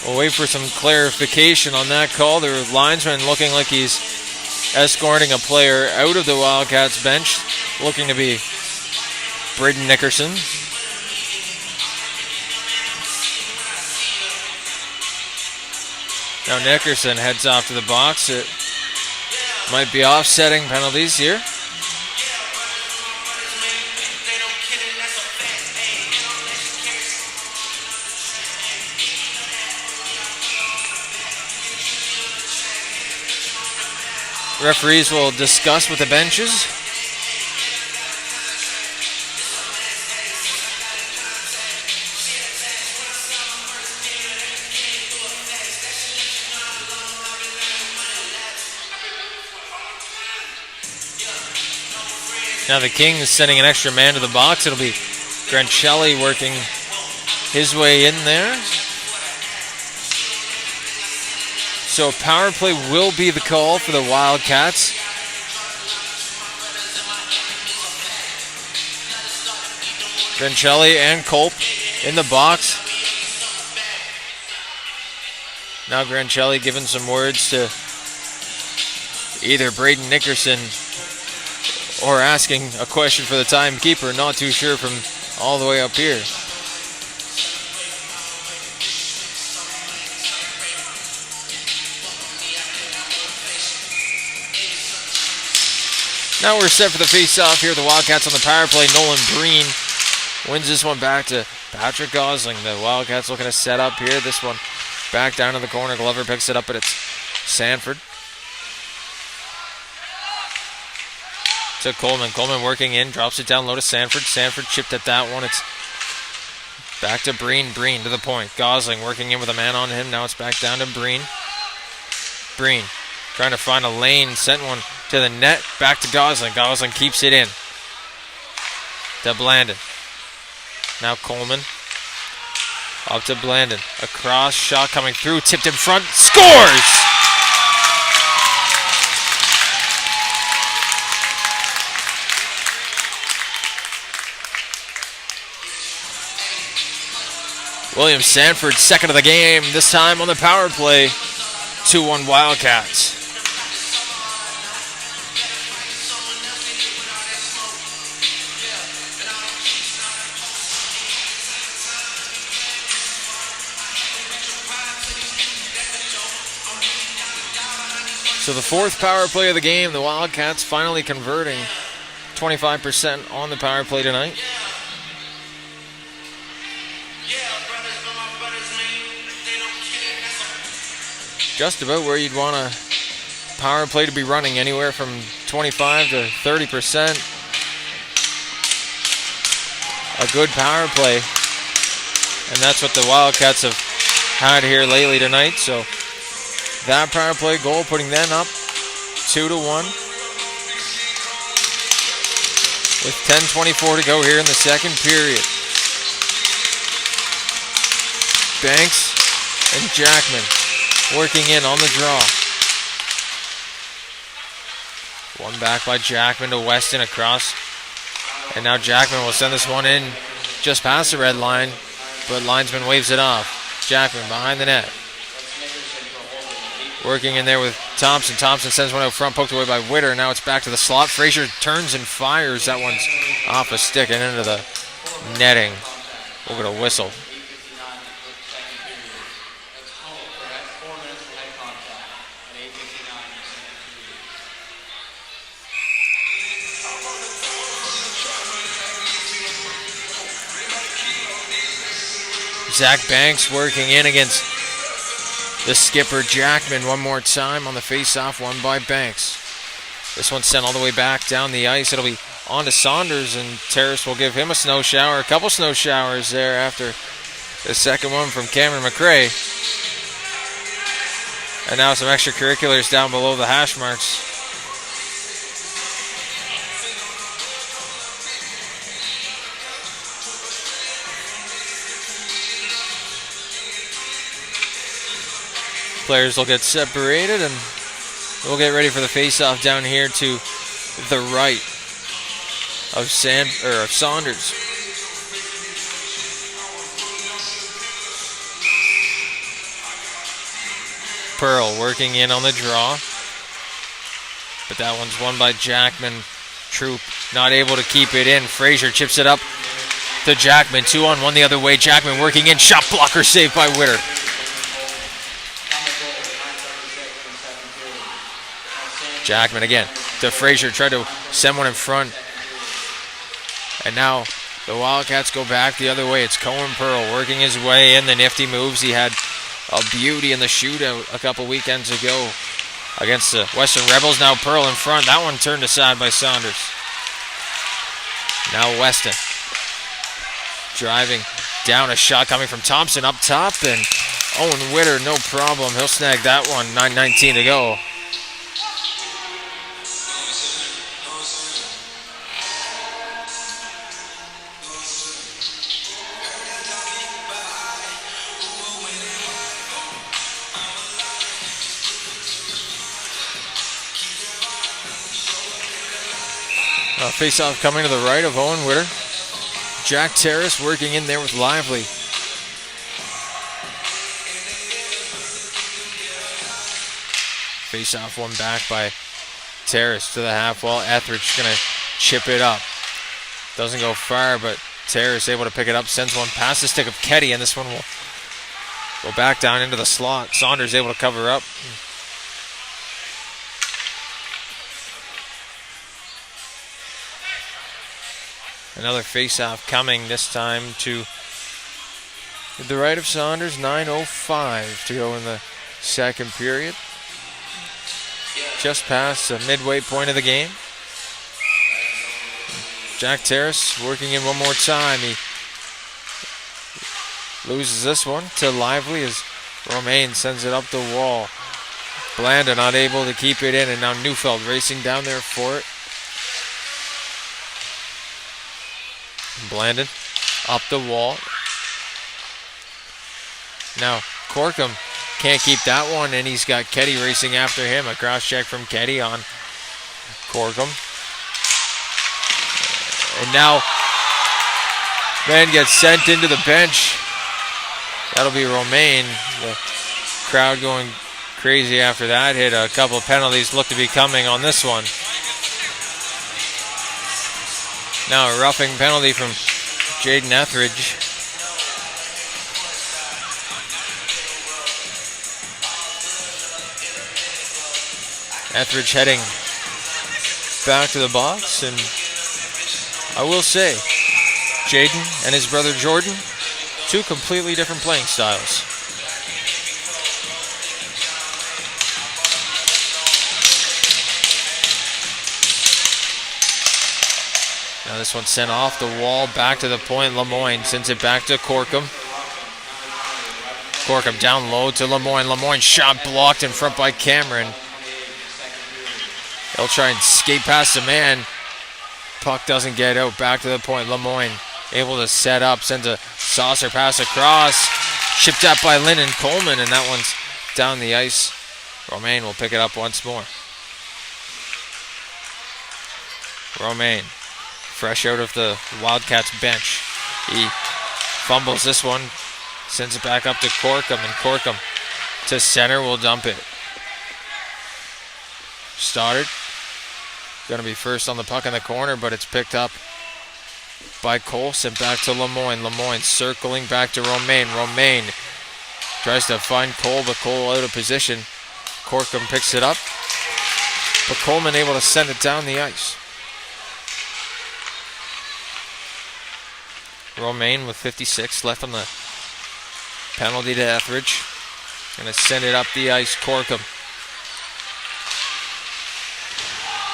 We'll wait for some clarification on that call. The linesman looking like he's escorting a player out of the Wildcats bench, looking to be Braden Nickerson. Now Nickerson heads off to the box. It might be offsetting penalties here. Referees will discuss with the benches. Now the Kings sending an extra man to the box. It'll be Grancelli working his way in there. So a power play will be the call for the Wildcats. Grancelli and Kolp in the box. Now Grancelli giving some words to either Braden Nickerson or asking a question for the timekeeper. Not too sure from all the way up here. Now we're set for the face-off here. The Wildcats on the power play. Nolan Breen wins this one back to Patrick Gosling. The Wildcats looking to set up here. This one back down to the corner. Glover picks it up, but it's Sanford. To Coleman. Coleman working in. Drops it down low to Sanford. Sanford chipped at that one. It's back to Breen. Breen to the point. Gosling working in with a man on him. Now it's back down to Breen. Breen trying to find a lane. Sent one to the net. Back to Gosling. Gosling keeps it in. To Blandon. Now Coleman. Up to Blandon. A cross shot coming through. Tipped in front. Scores! William Sanford, second of the game. This time on the power play. 2-1 Wildcats. So the fourth power play of the game, the Wildcats finally converting 25% on the power play tonight. Just about where you'd want a power play to be running, anywhere from 25 to 30%. A good power play. And that's what the Wildcats have had here lately tonight. So that power play goal putting them up 2-1 with 10:24 to go here in the second period. Banks and Jackman working in on the draw. One back by Jackman to Weston across. And now Jackman will send this one in just past the red line, but linesman waves it off. Jackman behind the net. Working in there with Thompson. Thompson sends one out front, poked away by Witter. Now it's back to the slot. Frazier turns and fires. That one's off a stick and into the netting. We'll get a whistle. Zach Banks working in against the skipper Jackman one more time on the face-off, won by Banks. This one's sent all the way back down the ice. It'll be on to Saunders, and Terrace will give him a snow shower. A couple snow showers there after the second one from Cameron McRae. And now some extracurriculars down below the hash marks. Players will get separated, and we'll get ready for the face-off down here to the right of Saunders. Pearl working in on the draw, but that one's won by Jackman. Troop not able to keep it in. Frazier chips it up to Jackman. 2-on-1 the other way. Jackman working in. Shot blocker saved by Witter. Jackman again to Frazier, tried to send one in front. And now the Wildcats go back the other way. It's Cohen Pearl working his way in. The nifty moves. He had a beauty in the shootout a couple weekends ago against the Western Rebels. Now Pearl in front. That one turned aside by Saunders. Now Weston driving down, a shot coming from Thompson up top. And Owen Witter, no problem. He'll snag that one. 9:19 to go. Face-off coming to the right of Owen Witter. Jack Terrace working in there with Lively. Face off one back by Terrace to the half wall. Etheridge going to chip it up. Doesn't go far, but Terrace able to pick it up. Sends one past the stick of Ketty, and this one will go back down into the slot. Saunders able to cover up. Another face-off coming, this time to the right of Saunders. 9:05 to go in the second period. Just past the midway point of the game. Jack Terrace working in one more time. He loses this one to Lively as Romaine sends it up the wall. Blanda not able to keep it in, and now Neufeld racing down there for it. Blandon up the wall. Now Corkum can't keep that one, and he's got Ketty racing after him. A cross check from Ketty on Corkum. And now man gets sent into the bench. That'll be Romaine. The crowd going crazy after that hit. A couple of penalties look to be coming on this one. Now a roughing penalty from Jaden Etheridge. Etheridge heading back to the box, and I will say, Jaden and his brother Jordan, two completely different playing styles. Now this one sent off the wall, back to the point. Lemoyne sends it back to Corkum. Corkum down low to Lemoyne. Lemoyne shot blocked in front by Cameron. He'll try and skate past the man. Puck doesn't get out. Back to the point. Lemoyne able to set up. Sends a saucer pass across. Chipped up by Lyndon Coleman, and that one's down the ice. Romaine will pick it up once more. Romaine, fresh out of the Wildcats bench. He fumbles this one. Sends it back up to Corkum, and Corkum to center will dump it. Stoddard going to be first on the puck in the corner, but it's picked up by Cole. Sent back to Lemoyne. Lemoyne circling back to Romaine. Romaine tries to find Cole, but Cole out of position. Corkum picks it up, but Coleman able to send it down the ice. Romaine with 56 left on the penalty to Etheridge. Going to send it up the ice. Corkum.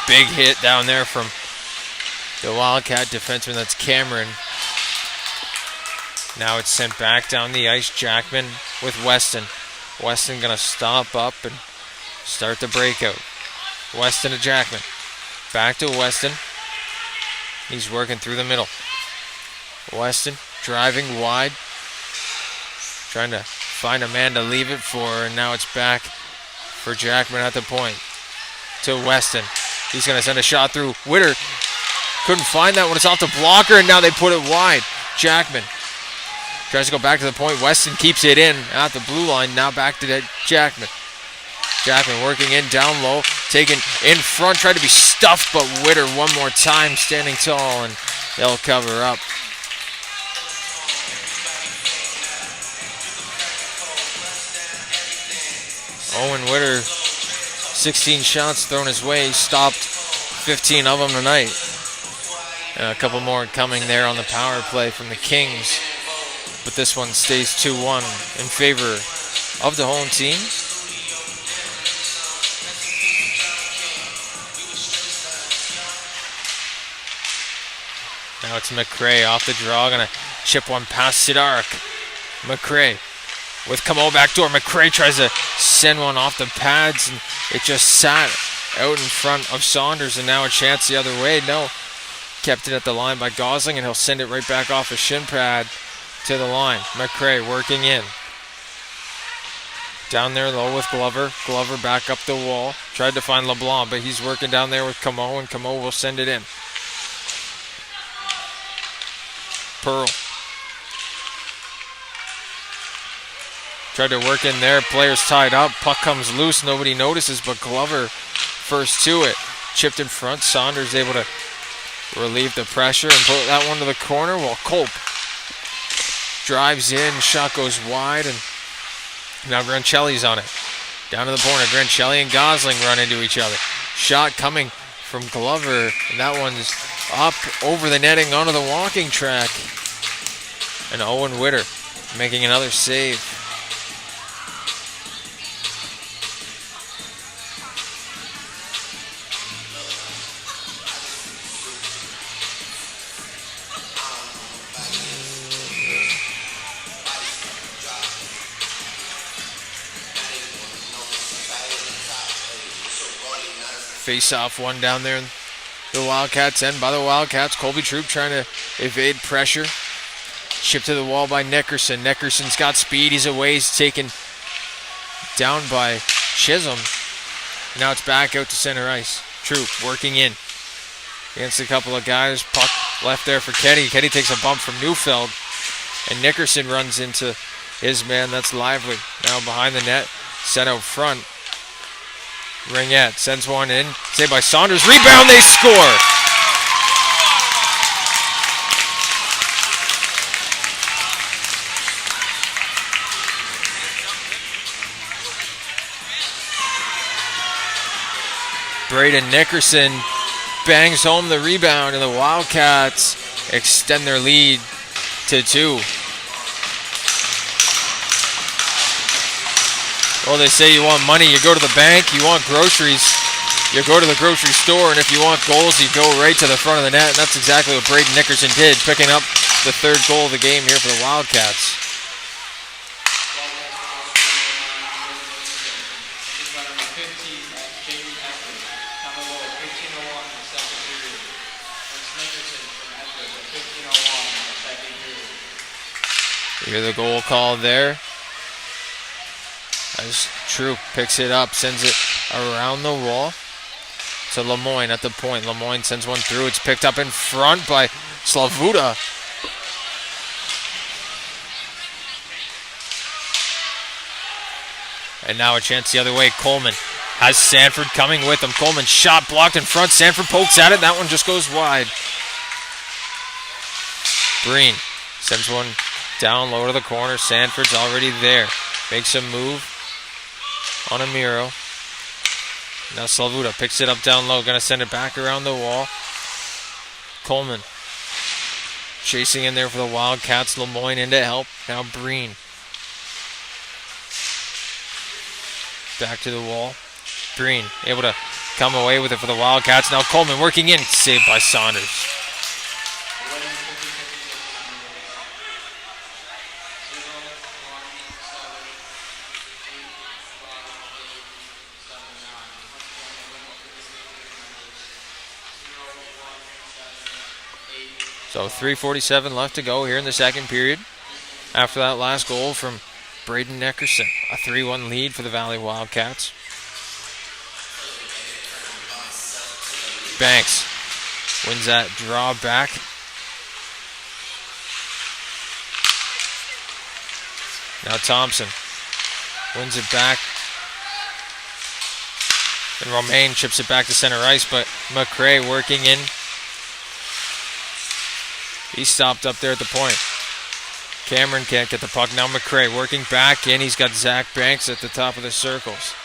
Big hit down there from the Wildcat defenseman. That's Cameron. Now it's sent back down the ice. Jackman with Weston. Weston going to stop up and start the breakout. Weston to Jackman. Back to Weston. He's working through the middle. Weston driving wide. Trying to find a man to leave it for, and now it's back for Jackman at the point. To Weston. He's going to send a shot through. Witter couldn't find that one. It's off the blocker, and now they put it wide. Jackman tries to go back to the point. Weston keeps it in at the blue line. Now back to Jackman. Jackman working in down low. Taken in front. Tried to be stuffed, but Witter one more time standing tall, and they'll cover up. Owen Witter, 16 shots thrown his way, stopped 15 of them tonight. And a couple more coming there on the power play from the Kings. But this one stays 2-1 in favor of the home team. Now it's McRae off the draw, gonna chip one past Sidarik. McRae with Camo backdoor. McRae tries to send one off the pads, and it just sat out in front of Saunders, and now a chance the other way. No, kept it at the line by Gosling, and he'll send it right back off a shin pad to the line. McRae working in. Down there low with Glover. Glover back up the wall. Tried to find LeBlanc, but he's working down there with Camo, and Camo will send it in. Pearl. Tried to work in there. Players tied up. Puck comes loose. Nobody notices, but Glover first to it. Chipped in front. Saunders able to relieve the pressure and put that one to the corner while Culp drives in. Shot goes wide, and now Grancelli's on it. Down to the corner. Grancelli and Gosling run into each other. Shot coming from Glover, and that one's up over the netting onto the walking track. And Owen Witter making another save. Face-off one down there in the Wildcats end by the Wildcats. Colby Troop trying to evade pressure. Chipped to the wall by Nickerson. Nickerson's got speed. He's away. He's taken down by Chisholm. Now it's back out to center ice. Troop working in against a couple of guys. Puck left there for Keddy. Keddy takes a bump from Neufeld. And Nickerson runs into his man. That's Lively. Now behind the net. Set out front. Ringette sends one in. Saved by Saunders. Rebound. They score. Braden Nickerson bangs home the rebound, and the Wildcats extend their lead to 2. Well, they say you want money, you go to the bank. You want groceries, you go to the grocery store. And if you want goals, you go right to the front of the net. And that's exactly what Braden Nickerson did, picking up the 3rd goal of the game here for the Wildcats. You hear the goal call there. As Troop picks it up, sends it around the wall to Lemoyne at the point. Lemoyne sends one through. It's picked up in front by Slavuta. And now a chance the other way. Coleman has Sanford coming with him. Coleman shot blocked in front. Sanford pokes at it. That one just goes wide. Breen sends one down low to the corner. Sanford's already there. Makes a move on Amiro. Now Slavuta picks it up down low. Going to send it back around the wall. Coleman chasing in there for the Wildcats. Lemoyne in to help. Now Breen. Back to the wall. Breen able to come away with it for the Wildcats. Now Coleman working in. Saved by Saunders. So 3:47 left to go here in the second period. After that last goal from Braden Nickerson. A 3-1 lead for the Valley Wildcats. Banks wins that draw back. Now Thompson wins it back. And Romaine chips it back to center ice, but McRae working in. He's stopped up there at the point. Cameron can't get the puck. Now McRae working back in. He's got Zach Banks at the top of the circles.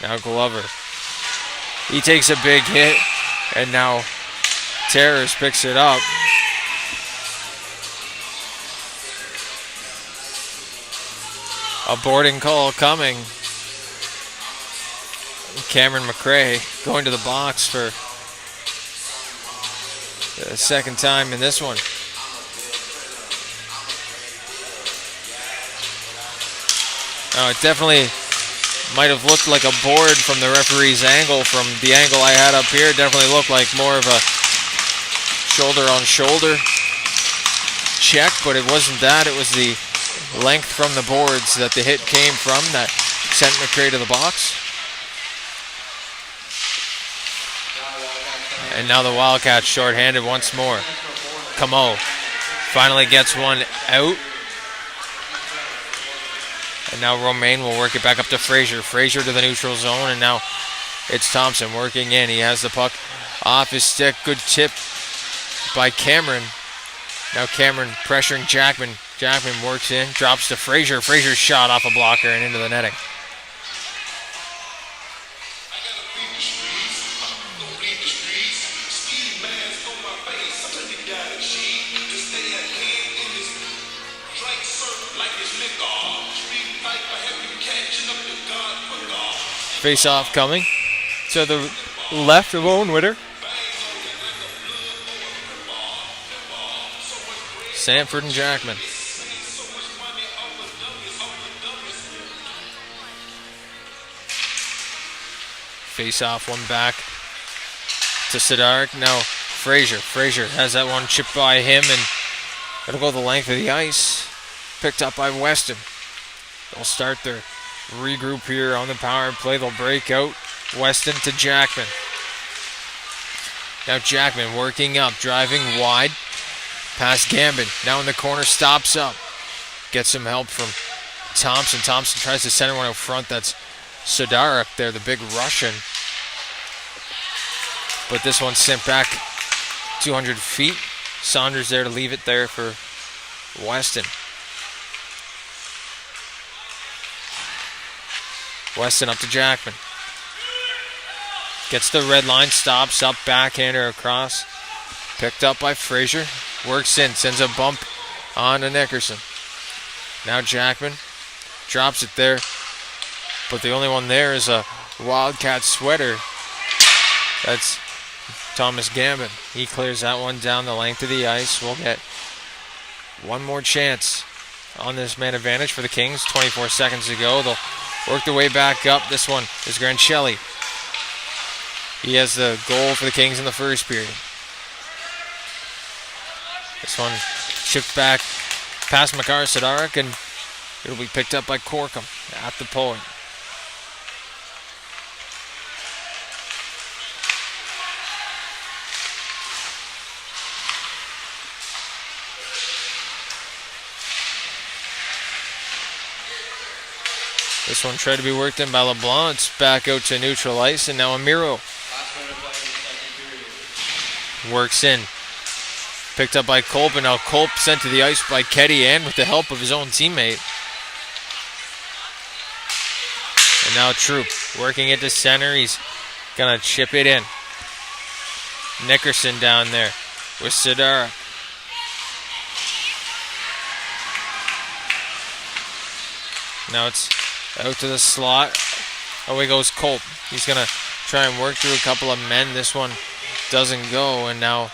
Now Glover. He takes a big hit. And now Terrace picks it up. A boarding call coming. Cameron McRae going to the box for the second time in this one. It definitely might have looked like a board from the referee's angle. From the angle I had up here, it definitely looked like more of a shoulder-on-shoulder check, but it wasn't that. It was the length from the boards that the hit came from that sent McRae to the box. And now the Wildcats shorthanded once more. Camo finally gets one out. And now Romaine will work it back up to Frazier. Frazier to the neutral zone, and now it's Thompson working in. He has the puck off his stick. Good tip by Cameron. Now Cameron pressuring Jackman. Jackman works in, drops to Frazier. Frazier's shot off a blocker and into the netting. Face-off coming to the left of Owen Witter. Sanford and Jackman. Face-off, one back to Sidarik. Now Frazier. Frazier has that one chipped by him, and it'll go the length of the ice. Picked up by Weston. They'll start their regroup here on the power play. They'll break out. Weston to Jackman. Now Jackman working up, driving wide. Past Gambin. Now in the corner, stops up. Gets some help from Thompson. Thompson tries to center one out front. That's Sidarik there, the big Russian. But this one's sent back 200 feet. Saunders there to leave it there for Weston. Weston up to Jackman. Gets the red line, stops up, backhander across. Picked up by Frazier. Works in, sends a bump on to Nickerson. Now Jackman drops it there. But the only one there is a Wildcat sweater. That's Thomas Gambin. He clears that one down the length of the ice. We'll get one more chance on this man advantage for the Kings. 24 seconds to go. They'll work their way back up. This one is Granchelli. He has the goal for the Kings in the first period. This one chipped back past Makar Sidarik, and it'll be picked up by Corkum at the point. This one tried to be worked in by LeBlanc. It's back out to neutral ice, and now Amiro works in. Picked up by Culp, and now Culp sent to the ice by Ketty and with the help of his own teammate. And now Troop working it to center. He's going to chip it in. Nickerson down there with Sidara. Now it's out to the slot. Away goes Culp. He's going to try and work through a couple of men. This one doesn't go, and now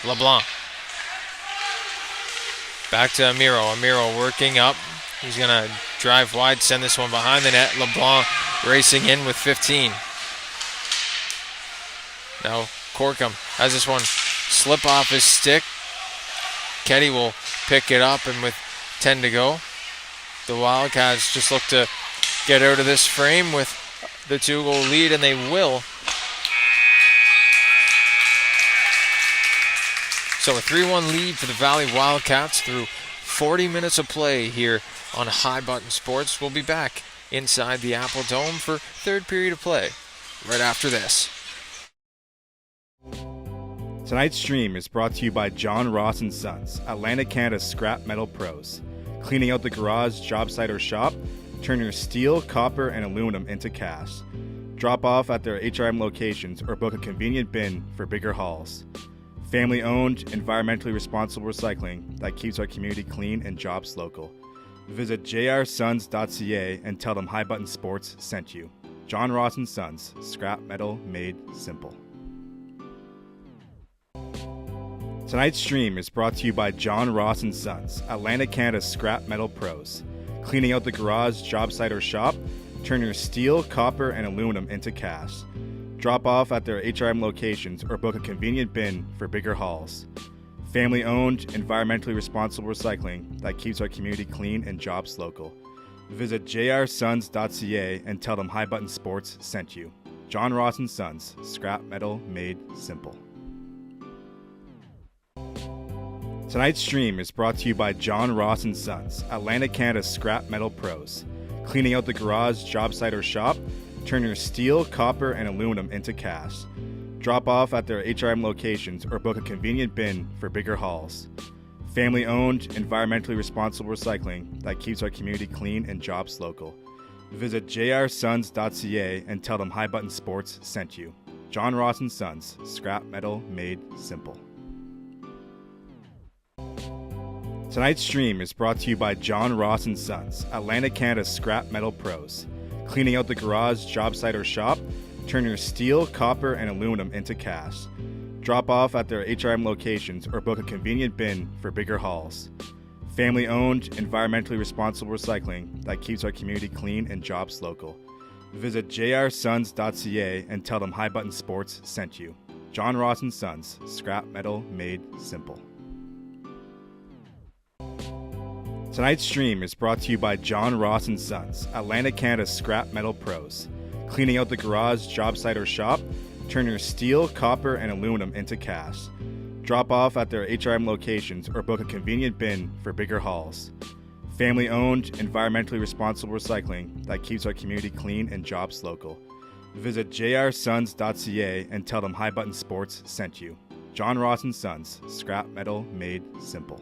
LeBlanc. Back to Amiro. Amiro working up. He's going to drive wide, send this one behind the net. LeBlanc racing in with 15. Now Corkum has this one slip off his stick. Ketty will pick it up, and with 10 to go, the Wildcats just look to get out of this frame with the 2-goal lead, and they will. So a 3-1 lead for the Valley Wildcats through 40 minutes of play here on High Button Sports. We'll be back inside the Apple Dome for third period of play right after this. Tonight's stream is brought to you by John Ross & Sons, Atlantic Canada's scrap metal pros. Cleaning out the garage, job site, or shop, turn your steel, copper, and aluminum into cash. Drop off at their HRM locations or book a convenient bin for bigger hauls. Family-owned, environmentally responsible recycling that keeps our community clean and jobs local. Visit jrsons.ca and tell them High Button Sports sent you. John Ross & Sons, scrap metal made simple. Tonight's stream is brought to you by John Ross & Sons, Atlantic Canada's scrap metal pros. Cleaning out the garage, job site, or shop, turn your steel, copper, and aluminum into cash. Drop off at their HRM locations or book a convenient bin for bigger hauls. Family-owned, environmentally responsible recycling that keeps our community clean and jobs local. Visit jrsons.ca and tell them High Button Sports sent you. John Ross & Sons, scrap metal made simple. Tonight's stream is brought to you by John Ross and Sons, Atlantic, Canada's scrap metal pros. Cleaning out the garage, job site, or shop, turn your steel, copper, and aluminum into cash. Drop off at their HRM locations or book a convenient bin for bigger hauls. Family-owned, environmentally responsible recycling that keeps our community clean and jobs local. Visit jrsons.ca and tell them High Button Sports sent you. John Ross and Sons, scrap metal made simple. Tonight's stream is brought to you by John Ross and Sons, Atlantic, Canada's scrap metal pros. Cleaning out the garage, job site, or shop, turn your steel, copper, and aluminum into cash. Drop off at their HRM locations or book a convenient bin for bigger hauls. Family-owned, environmentally responsible recycling that keeps our community clean and jobs local. Visit jrsons.ca and tell them High Button Sports sent you. John Ross and Sons, scrap metal made simple. Tonight's stream is brought to you by John Ross and Sons, Atlantic, Canada's scrap metal pros. Cleaning out the garage, job site, or shop, turn your steel, copper, and aluminum into cash. Drop off at their HRM locations or book a convenient bin for bigger hauls. Family-owned, environmentally responsible recycling that keeps our community clean and jobs local. Visit jrsons.ca and tell them High Button Sports sent you. John Ross and Sons, scrap metal made simple.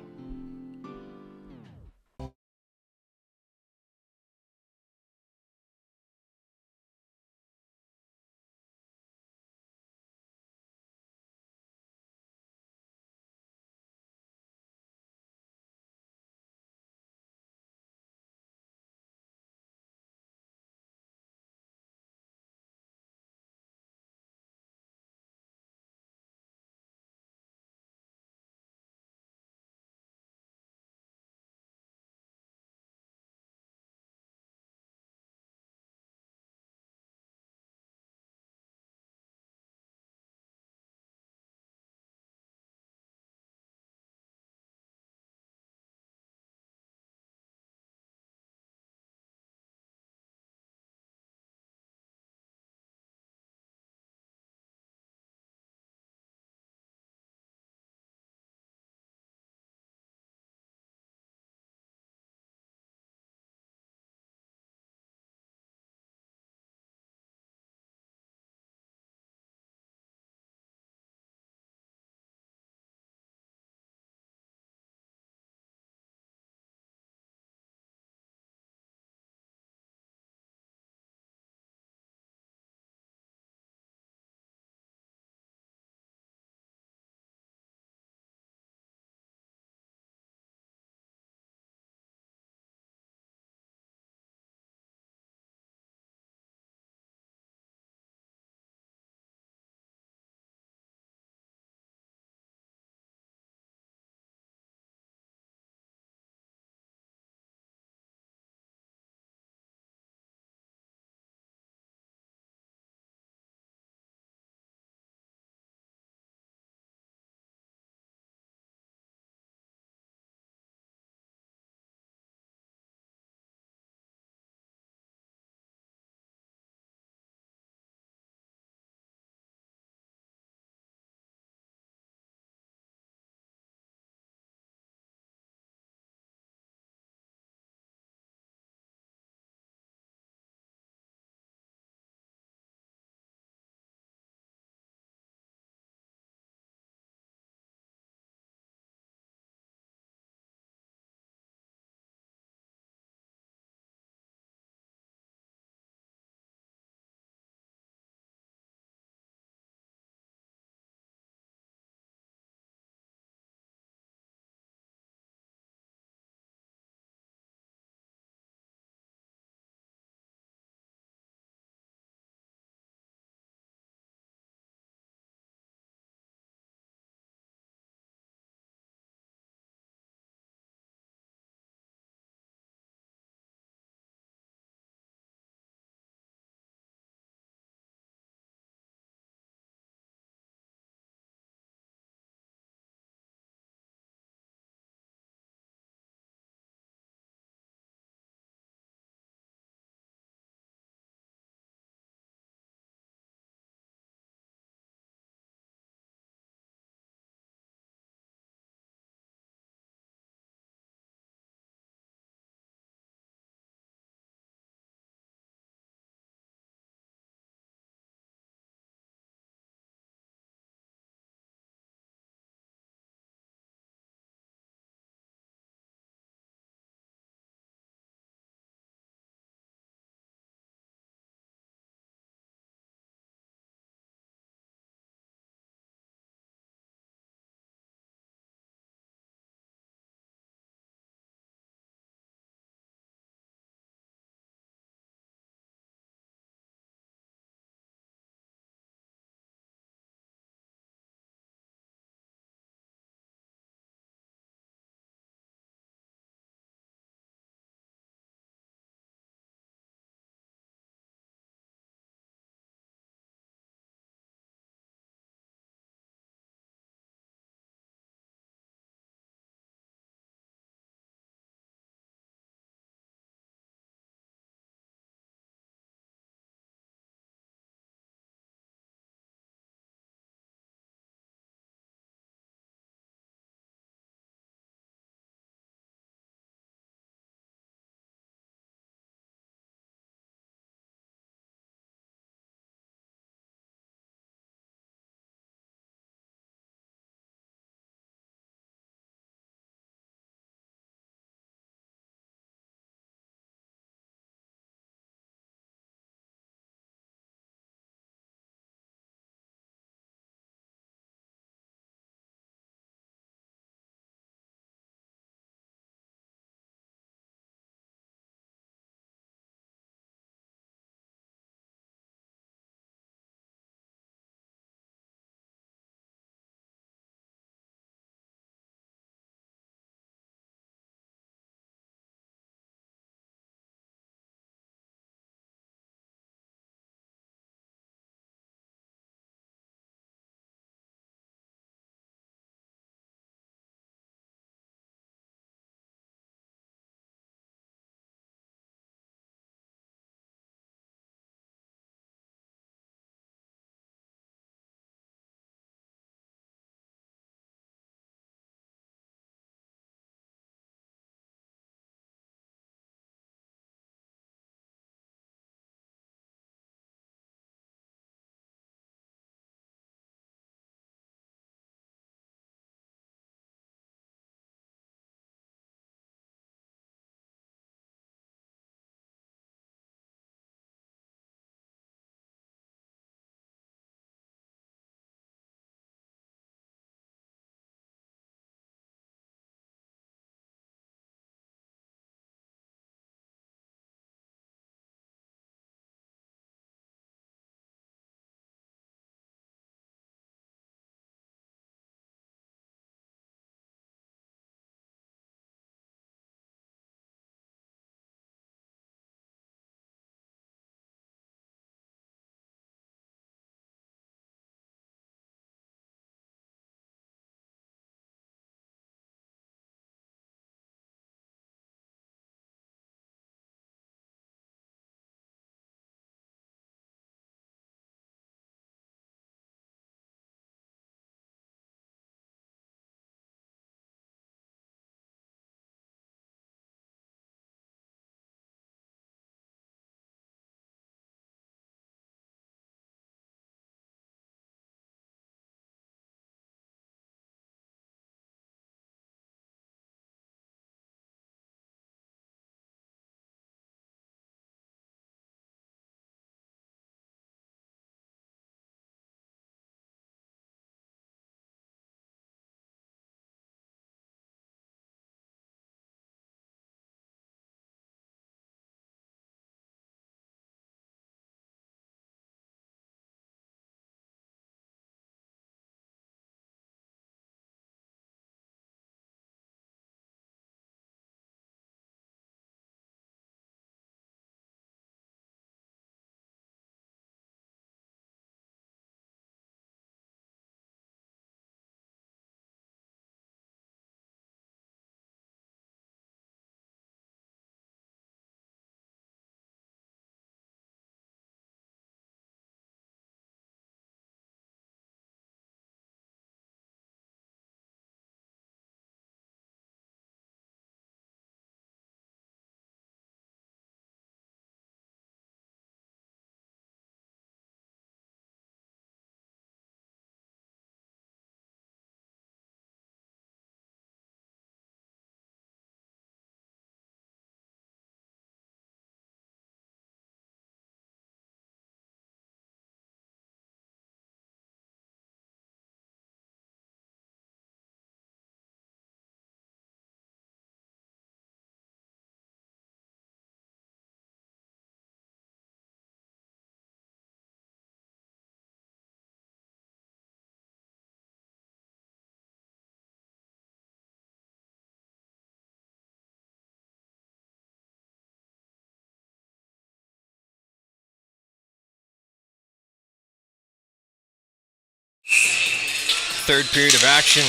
third period of action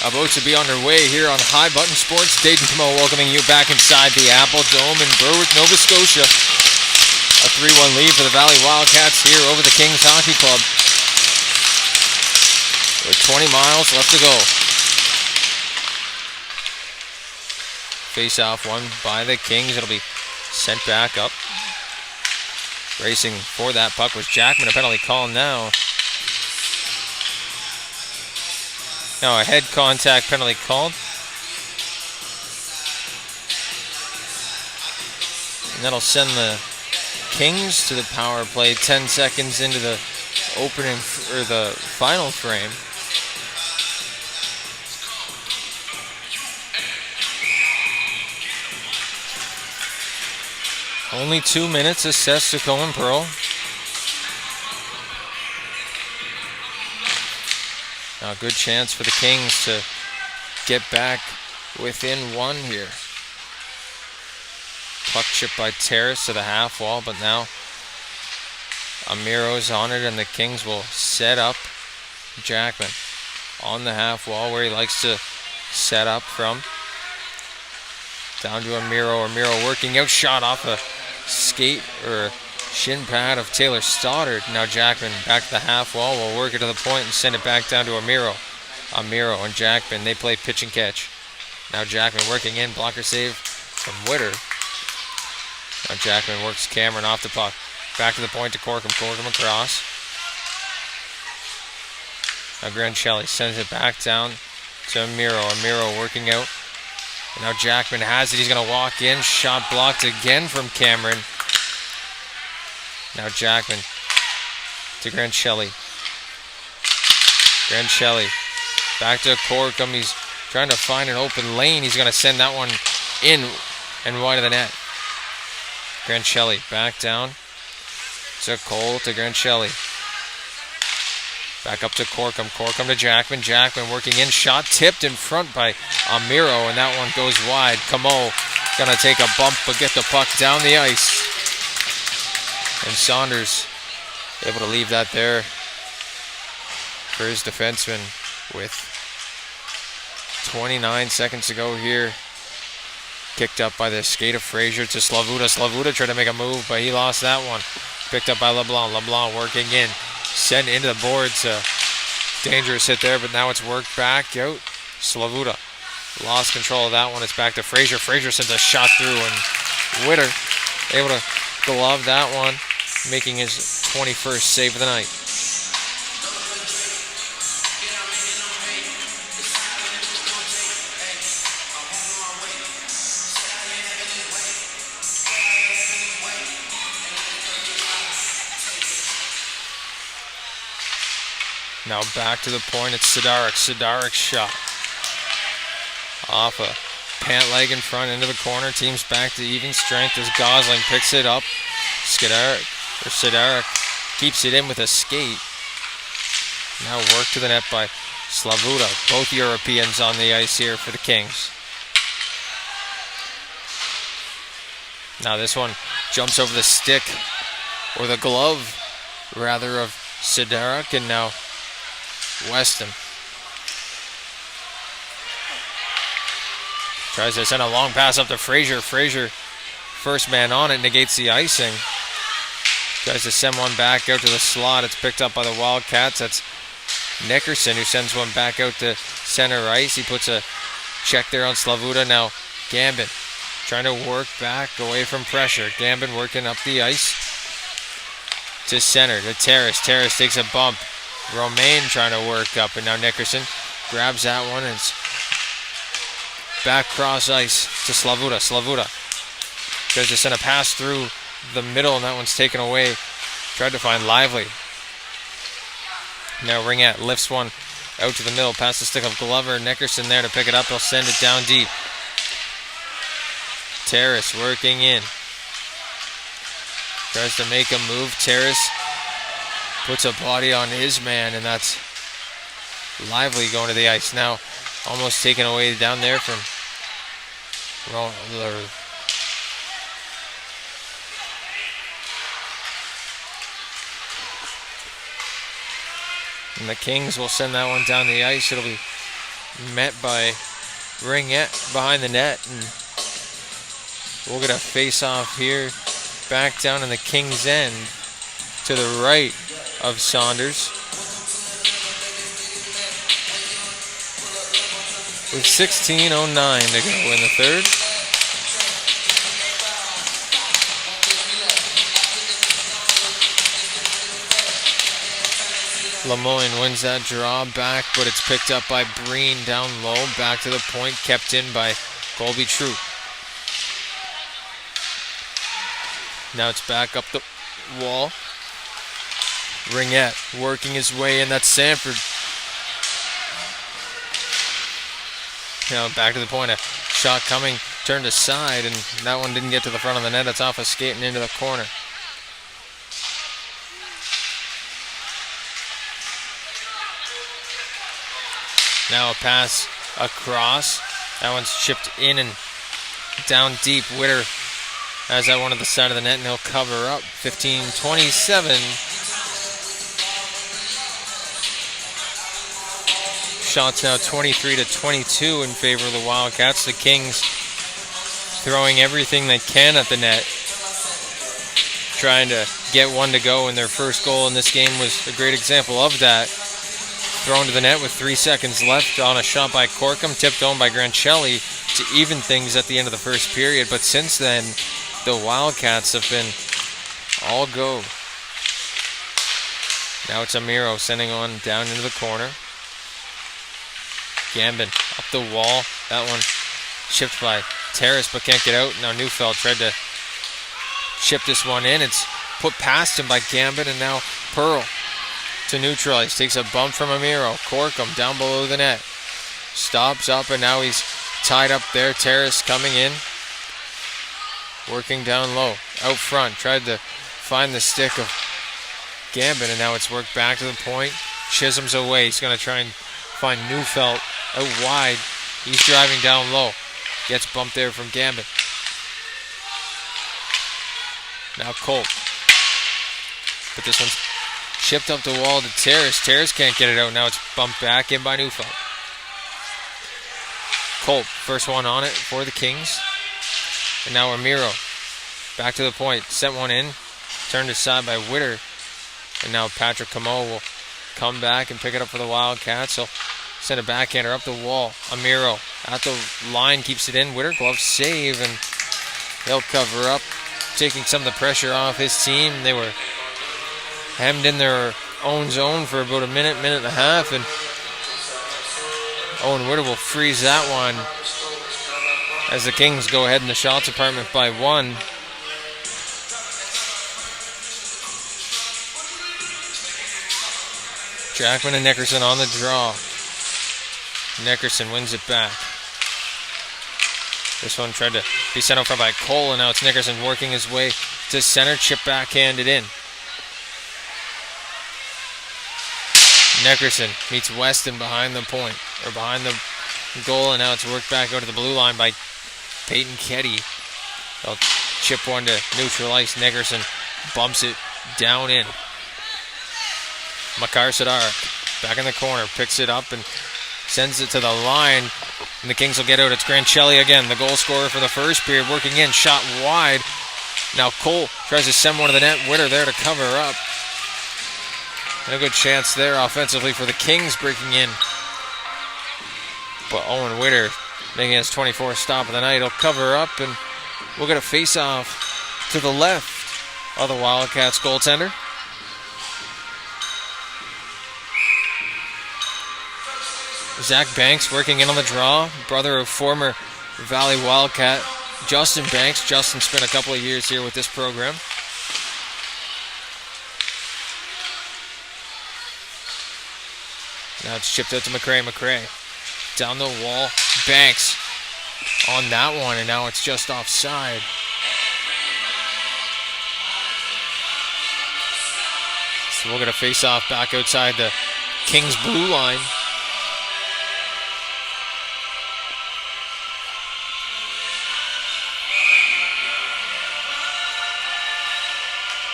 about to be underway here on High Button Sports. Dayton Camo welcoming you back inside the Apple Dome in Berwick, Nova Scotia. A 3-1 lead for the Valley Wildcats here over the Kings Hockey Club, with 20 miles left to go. Face-off won by the Kings. It'll be sent back up. Racing for that puck was Jackman. A penalty call now. No, a head contact penalty called. And that'll send the Kings to the power play 10 seconds into the opening, or the final frame. Only 2 minutes assessed to Cohen Pearl. Now a good chance for the Kings to get back within one here. Puck chip by Terrace to the half wall, but now Amiro's on it, and the Kings will set up Jackman on the half wall where he likes to set up from. Down to Amiro. Amiro working out, shot off a skate or shin pad of Taylor Stoddard. Now Jackman back to the half wall, will work it to the point and send it back down to Amiro. Amiro and Jackman, they play pitch and catch. Now Jackman working in, blocker save from Witter. Now Jackman works Cameron off the puck. Back to the point to Corkum. Corkum across. Now Grancelli sends it back down to Amiro. Amiro working out. And now Jackman has it. He's going to walk in. Shot blocked again from Cameron. Now Jackman to Grancelli. Grancelli back to Corkum. He's trying to find an open lane. He's going to send that one in and wide of the net. Grancelli back down to Cole to Grancelli. Back up to Corkum. Corkum to Jackman. Jackman working in. Shot tipped in front by Amiro, and that one goes wide. Camo gonna take a bump but get the puck down the ice. And Saunders able to leave that there for his defenseman with 29 seconds to go here. Kicked up by the skate of Frazier to Slavuta. Slavuta tried to make a move, but he lost that one. Picked up by LeBlanc. LeBlanc working in. Sent into the boards. Dangerous hit there, but now it's worked back out. Slavuta lost control of that one. It's back to Frazier. Frazier sends a shot through, and Witter able to glove that one, making his 21st save of the night. Now back to the point, it's Sidarik. Sidarik's shot. Off a pant leg in front into the corner. Team's back to even strength as Gosling picks it up. Sidarik keeps it in with a skate. Now work to the net by Slavuta. Both Europeans on the ice here for the Kings. Now this one jumps over the stick, or the glove rather, of Sidarik, and now Weston tries to send a long pass up to Frazier. Frazier, first man on it, negates the icing. Tries to send one back out to the slot. It's picked up by the Wildcats. That's Nickerson who sends one back out to center ice. He puts a check there on Slavuta. Now Gambin trying to work back away from pressure. Gambin working up the ice to center to Terrace. Terrace takes a bump. Romaine trying to work up, and now Nickerson grabs that one, and it's back cross ice to Slavuta. Slavuta tries to send a pass through the middle, and that one's taken away. Tried to find Lively. Now Ringette lifts one out to the middle, past the stick of Glover. Nickerson there to pick it up. He'll send it down deep. Terrace working in. Tries to make a move. Terrace puts a body on his man, and that's Lively going to the ice. Now almost taken away down there from And the Kings will send that one down the ice. It'll be met by Ringette behind the net. And we'll get a face-off here back down in the Kings' end to the right of Saunders. With 16:09 to go in the third. Lemoyne wins that draw back, but it's picked up by Breen down low. Back to the point, kept in by Colby Troop. Now it's back up the wall. Ringette working his way in. That's Sanford. Now back to the point. A shot coming, turned aside, and that one didn't get to the front of the net. It's off a skate and into the corner. Now a pass across. That one's chipped in and down deep. Witter has that one at the side of the net, and he'll cover up. 15-27. Shots now 23-22 in favor of the Wildcats. The Kings throwing everything they can at the net, trying to get one to go, and their first goal in this game was a great example of that. Thrown to the net with 3 seconds left on a shot by Corkum, tipped home by Grancelli to even things at the end of the first period. But since then, the Wildcats have been all go. Now it's Amiro sending on down into the corner. Gambin up the wall. That one chipped by Terrace but can't get out. Now Neufeld tried to chip this one in. It's put past him by Gambin, and now Pearl to neutralize. Takes a bump from Amiro. Corkum down below the net. Stops up, and now he's tied up there. Terrace coming in. Working down low. Out front. Tried to find the stick of Gambin, and now it's worked back to the point. Chisholm's away. He's going to try and find Neufeld out wide. He's driving down low. Gets bumped there from Gambin. Now Colt. But this one's chipped up the wall to Terrace. Terrace can't get it out. Now it's bumped back in by Neufeld. Colt, first one on it for the Kings. And now Amiro. Back to the point. Sent one in. Turned aside by Witter. And now Patrick Camo will come back and pick it up for the Wildcats. So send a backhander up the wall. Amiro at the line, keeps it in. Witter, glove save, and they'll cover up, taking some of the pressure off his team. They were hemmed in their own zone for about a minute and a half, and Owen Witter will freeze that one as the Kings go ahead in the shots department by 1. Jackman and Nickerson on the draw. Nickerson wins it back. This one tried to be sent over by Cole, and now it's Nickerson working his way to center. Chip backhanded in. Nickerson meets Weston behind the point, or behind the goal, and now it's worked back out to the blue line by Peyton Ketty. They'll chip one to neutral ice. Nickerson bumps it down in. Makar Sidarik back in the corner, picks it up and sends it to the line, and the Kings will get out. It's Grancelli again, the goal scorer for the first period, working in, shot wide. Now Cole tries to send one to the net. Witter there to cover up. And a good chance there offensively for the Kings breaking in. But Owen Witter making his 24th stop of the night. He'll cover up, and we'll get a face-off to the left of the Wildcats goaltender. Zach Banks working in on the draw, brother of former Valley Wildcat Justin Banks. Justin spent a couple of years here with this program. Now it's chipped out to McCray. McCray down the wall. Banks on that one, and now it's just offside. So we'll get a face-off back outside the Kings blue line.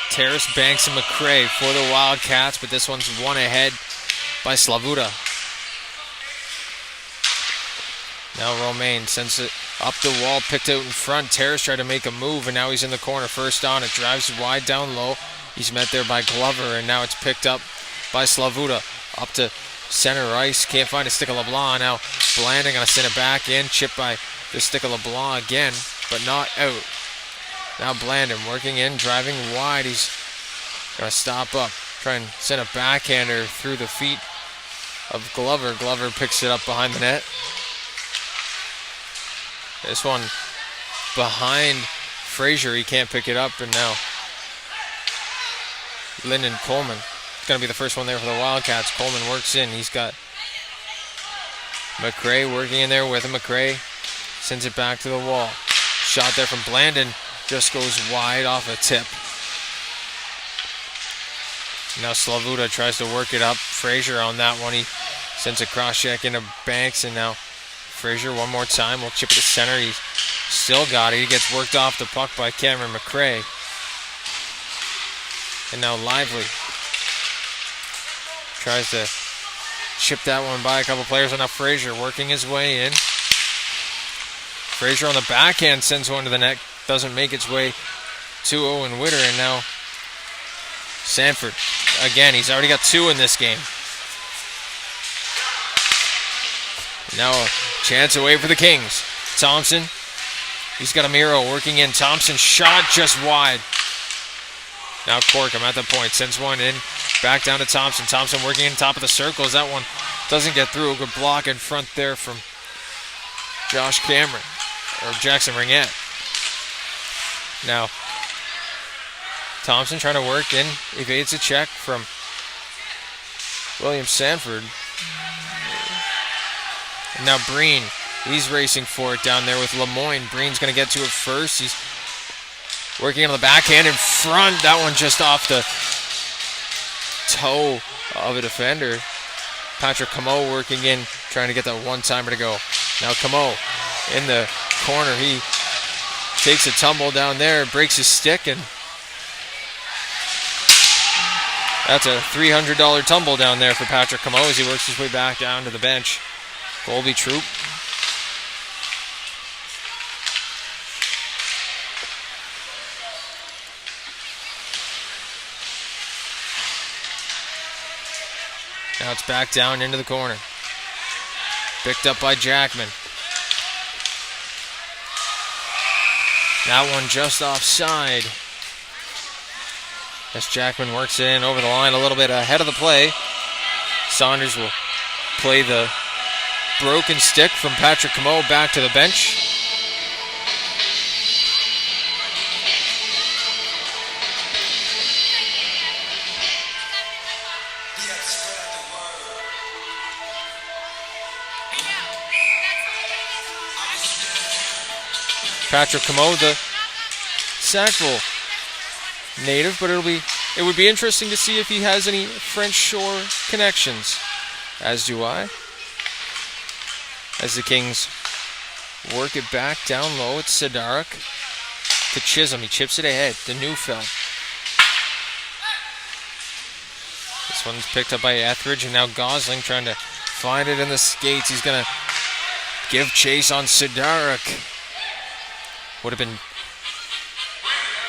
Terrace, Banks, and McCray for the Wildcats, but this one's one ahead by Slavuta. Now Romain sends it up the wall, picked out in front. Terrace tried to make a move, and now he's in the corner. First on, it drives wide down low. He's met there by Glover, and now it's picked up by Slavuta. Up to center ice, can't find a stick of LeBlanc. Now Blanding gonna send it back in, chipped by the stick of LeBlanc again, but not out. Now Blandon working in, driving wide. He's gonna stop up, try and send a backhander through the feet of Glover. Glover picks it up behind the net. This one behind Frazier, he can't pick it up, and now Lyndon Coleman. It's going to be the first one there for the Wildcats. Coleman works in. He's got McRae working in there with him. McRae sends it back to the wall. Shot there from Blandon. Just goes wide off a tip. Now Slavuta tries to work it up. Frazier on that one. He sends a cross check into Banks, and now Frazier one more time will chip it to center. He's still got it. He gets worked off the puck by Cameron McRae. And now Lively tries to chip that one by a couple players. And now Frazier working his way in. Frazier on the backhand sends one to the net. Doesn't make its way to Owen Witter. And now Sanford. Again, he's already got 2 in this game. Now a chance away for the Kings. Thompson. He's got a Miro working in. Thompson shot just wide. Now Corkum at the point. Sends one in. Back down to Thompson. Thompson working in top of the circles. That one doesn't get through. A good block in front there from Josh Cameron. Or Jackson Ringette. Now Thompson trying to work in. Evades a check from William Sanford. And now Breen, he's racing for it down there with Lemoyne. Breen's going to get to it first. He's working on the backhand in front. That one just off the toe of a defender. Patrick Camo working in, trying to get that one-timer to go. Now Camo in the corner. He takes a tumble down there, breaks his stick, and that's a $300 tumble down there for Patrick Camo as he works his way back down to the bench. Colby Troop. Now it's back down into the corner. Picked up by Jackman. That one just offside. As Jackman works in over the line a little bit ahead of the play. Saunders will play the broken stick from Patrick Camo back to the bench. Patrick Camo, the Sackville native, but it would be interesting to see if he has any French Shore connections, as do I. As the Kings work it back down low, it's Sidarik to Chisholm. He chips it ahead to Neufeld. This one's picked up by Etheridge, and now Gosling trying to find it in the skates. He's going to give chase on Sidarik. Would have been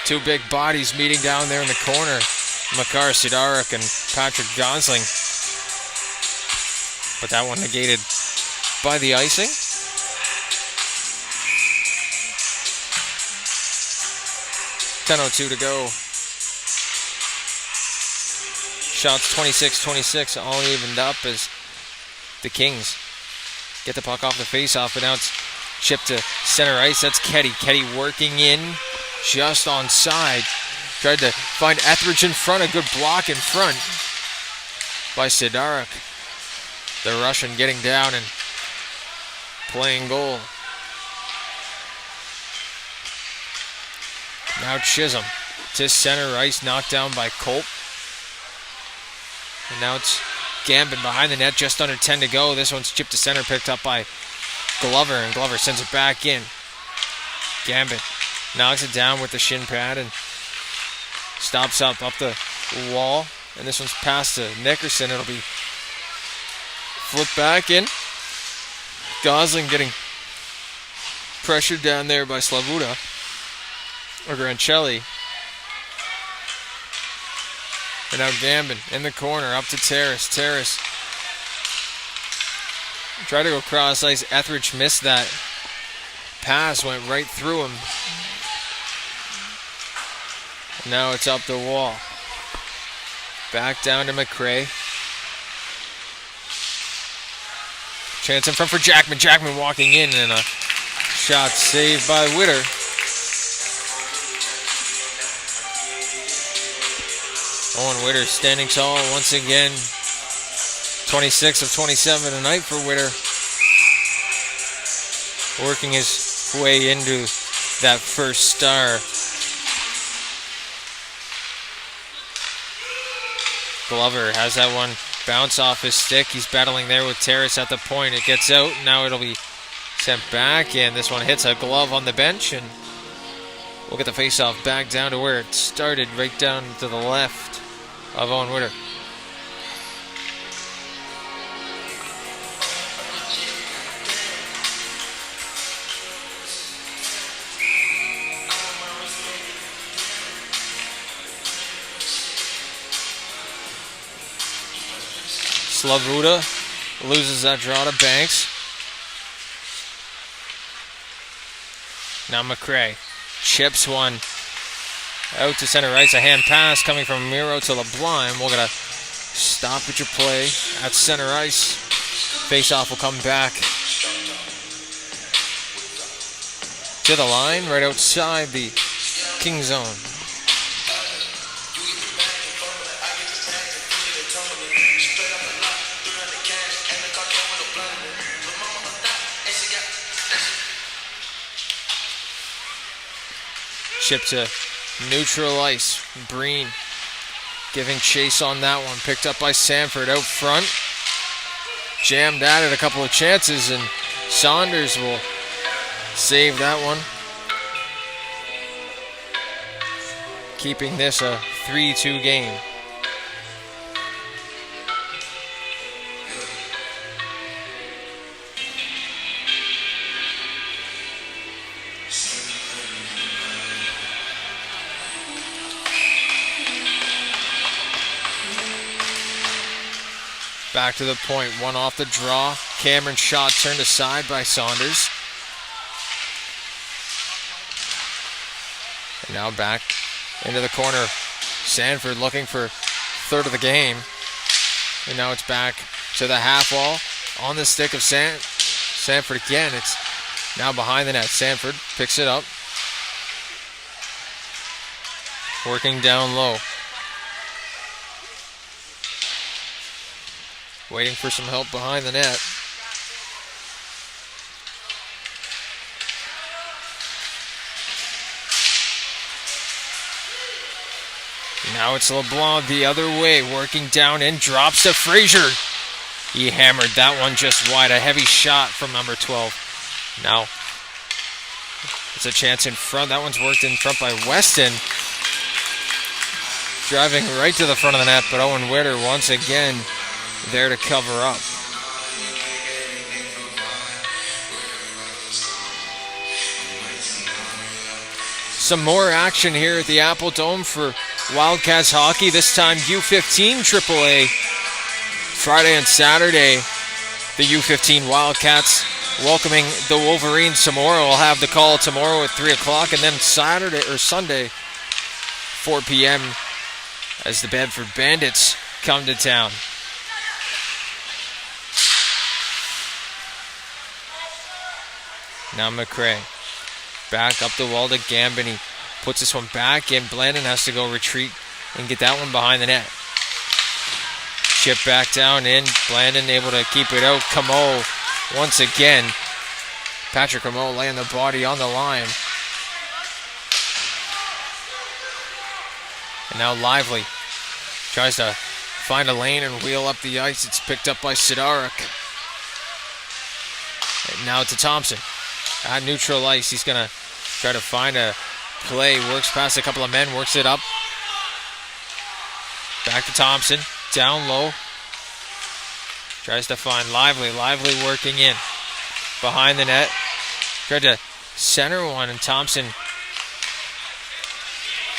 2 big bodies meeting down there in the corner. Makar Sidarik and Patrick Gosling. But that one negated by the icing. .10:02 to go. Shots 26-26, all evened up as the Kings get the puck off the faceoff, but now it's chipped to center ice. That's Ketty. Ketty working in just on side. Tried to find Etheridge in front. A good block in front by Sidarik. The Russian getting down and playing goal. Now Chisholm to center ice, knocked down by Culp. And now it's Gambit behind the net, just under 10 to go. This one's chipped to center, picked up by Glover, and Glover sends it back in. Gambit knocks it down with the shin pad and stops up the wall. And this one's passed to Nickerson. It'll be flip back in. Gosling getting pressured down there by Slavuta. Or Grancelli. And now Gambin in the corner, up to Terrace. Terrace tried to go cross ice. Etheridge missed that pass, went right through him. And now it's up the wall. Back down to McRae. Chance in front for Jackman. Jackman walking in and a shot saved by Witter. Owen Witter standing tall once again. 26 of 27 tonight for Witter. Working his way into that first star. Glover has that one bounce off his stick. He's battling there with Terrace at the point. It gets out. Now it'll be sent back, and this one hits a glove on the bench, and we'll get the faceoff back down to where it started, right down to the left of Owen Witter. Slavuta loses that draw to Banks. Now McRae chips one out to center ice. A hand pass coming from Miro to LeBlanc. We're going to stoppage of play at center ice. Face-off will come back to the line right outside the King zone. Chip to neutral ice. Breen giving chase on that one. Picked up by Sanford out front. Jammed at it a couple of chances, and Saunders will save that one. Keeping this a 3-2 game. Back to the point, one off the draw. Cameron's shot turned aside by Saunders. And now back into the corner. Sanford looking for third of the game. And now it's back to the half wall on the stick of Sanford again. It's now behind the net. Sanford picks it up. Working down low. Waiting for some help behind the net. Now it's LeBlanc the other way, working down and drops to Frazier. He hammered that one just wide. A heavy shot from number 12. Now it's a chance in front. That one's worked in front by Weston. Driving right to the front of the net, but Owen Witter once again there to cover up. Some more action here at the Apple Dome for Wildcats hockey. This time U16 AAA. Friday and Saturday, the U15 Wildcats welcoming the Wolverines tomorrow. We'll have the call tomorrow at 3 o'clock, and then Sunday, 4 p.m. as the Bedford Bandits come to town. Now McRae back up the wall to Gambin. He puts this one back in. Blandon has to go retreat and get that one behind the net. Chip back down in. Blandon able to keep it out. Camo once again. Patrick Camo laying the body on the line. And now Lively tries to find a lane and wheel up the ice. It's picked up by Sidarik. And now to Thompson. At neutral ice, he's going to try to find a play. Works past a couple of men, works it up. Back to Thompson, down low. Tries to find Lively. Lively working in. Behind the net. Tried to center one, and Thompson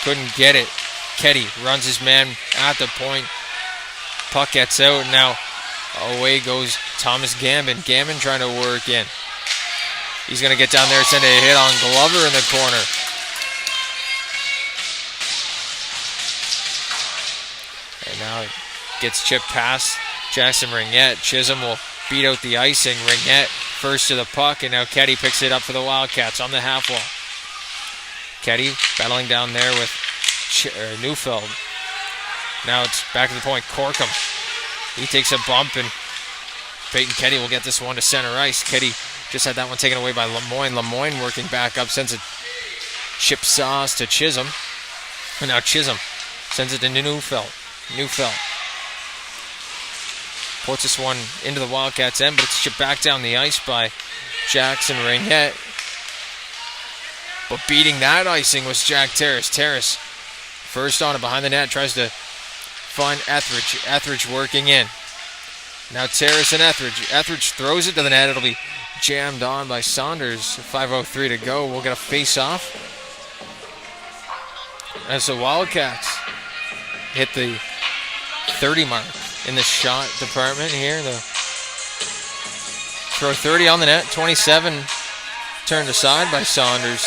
couldn't get it. Ketty runs his man at the point. Puck gets out, and now away goes Thomas Gambin. Gambin trying to work in. He's going to get down there and send a hit on Glover in the corner. And now it gets chipped past Jackson Ringette. Chisholm will beat out the icing. Ringette first to the puck, and now Ketty picks it up for the Wildcats on the half wall. Ketty battling down there with Neufeld. Now it's back to the point. Corkum. He takes a bump, and Peyton Ketty will get this one to center ice. Ketty just had that one taken away by Lemoyne. Lemoyne working back up, sends it chip sauce to Chisholm. And now Chisholm sends it to Neufeld. Neufeld puts this one into the Wildcats' end, but it's chipped back down the ice by Jackson Ringette. But beating that icing was Jack Terrace. Terrace first on it behind the net, tries to find Etheridge. Etheridge working in. Now Terrace and Etheridge. Etheridge throws it to the net. It'll be jammed on by Saunders. 5:03 to go. We'll get a face-off. As the Wildcats hit the 30 mark in the shot department here. The throw 30 on the net. 27 turned aside by Saunders.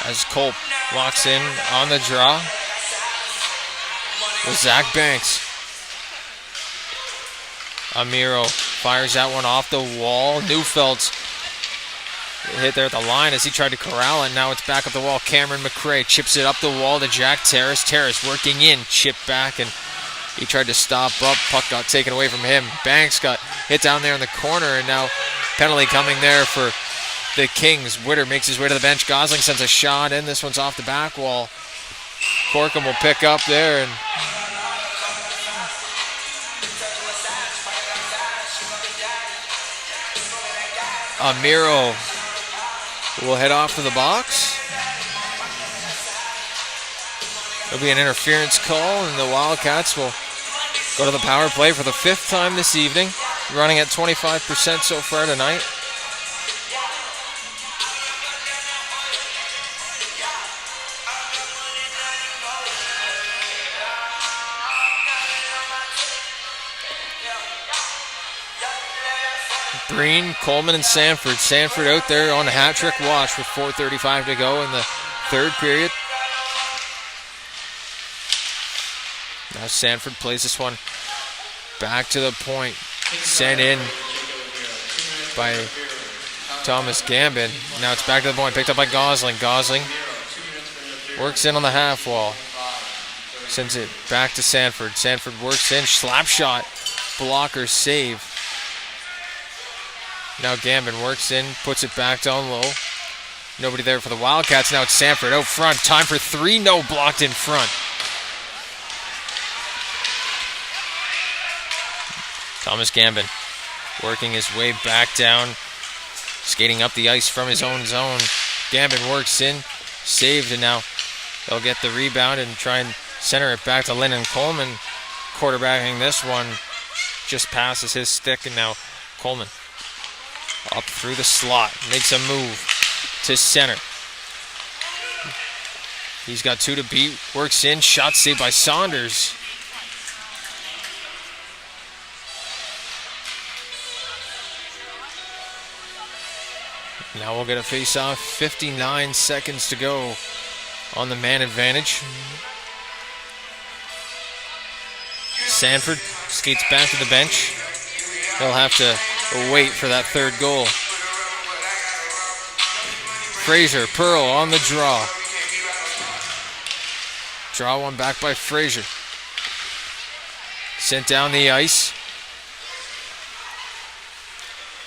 As Culp walks in on the draw with Zach Banks. Amiro fires that one off the wall. Neufeld's hit there at the line as he tried to corral it. Now it's back up the wall. Cameron McRae chips it up the wall to Jack Terrace. Terrace working in, chipped back, and he tried to stop up. Puck got taken away from him. Banks got hit down there in the corner, and now penalty coming there for the Kings. Witter makes his way to the bench. Gosling sends a shot in. This one's off the back wall. Corkum will pick up there, and Amiro will head off to the box. There'll be an interference call, and the Wildcats will go to the power play for the 5th time this evening, running at 25% so far tonight. Green, Coleman, and Sanford. Sanford out there on a hat-trick watch with 4:35 to go in the 3rd period. Now Sanford plays this one back to the point. Sent in by Thomas Gambin. Now it's back to the point. Picked up by Gosling. Gosling works in on the half wall. Sends it back to Sanford. Sanford works in. Slap shot. Blocker save. Now Gambin works in, puts it back down low. Nobody there for the Wildcats. Now it's Sanford out front. Time for 3. No, blocked in front. Thomas Gambin working his way back down. Skating up the ice from his own zone. Gambin works in, saved, and now they'll get the rebound and try and center it back to Lyndon Coleman. Quarterbacking this one. Just passes his stick, and now Coleman up through the slot, makes a move to center. He's got 2 to beat, works in, shot saved by Saunders. Now we'll get a face-off, 59 seconds to go on the man advantage. Sanford skates back to the bench. He'll have to wait for that 3rd goal. Fraser, Pearl on the draw. Draw one back by Fraser. Sent down the ice.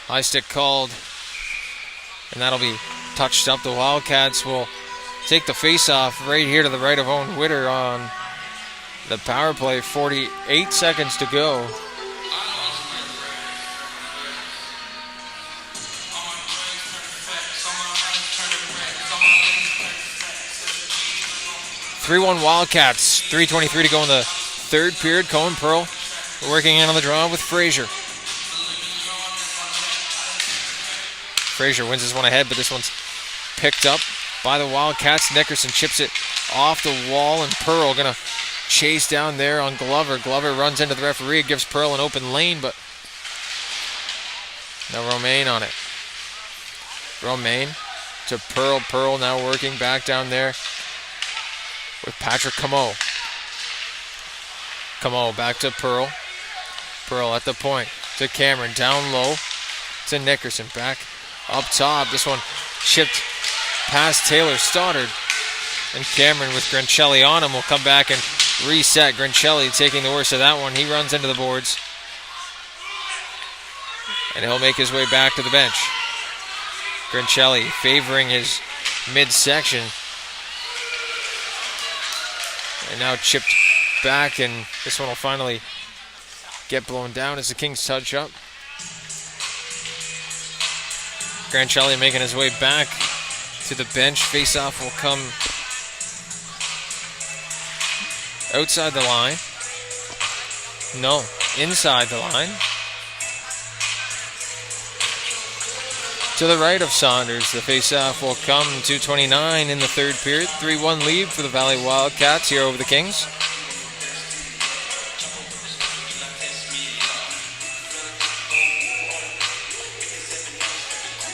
High stick called. And that'll be touched up. The Wildcats will take the face-off right here to the right of Owen Witter on the power play. 48 seconds to go. 3-1 Wildcats. 3:23 to go in the third period. Cohen Pearl working in on the draw with Frazier. Frazier wins this one ahead, but this one's picked up by the Wildcats. Nickerson chips it off the wall, and Pearl gonna chase down there on Glover. Glover runs into the referee, gives Pearl an open lane, but now Romaine on it. Romaine to Pearl. Pearl now working back down there with Patrick Camo. Camo back to Pearl. Pearl at the point to Cameron. Down low to Nickerson. Back up top. This one chipped past Taylor Stoddard. And Cameron with Grancelli on him will come back and reset. Grancelli taking the worst of that one. He runs into the boards. And he'll make his way back to the bench. Grancelli favoring his midsection. And now chipped back, and this one will finally get blown down as the Kings touch up. Grancelli making his way back to the bench. Face-off will come outside the line. No, inside the line. To the right of Saunders, the face-off will come 2:29 in the third period. 3-1 lead for the Valley Wildcats here over the Kings.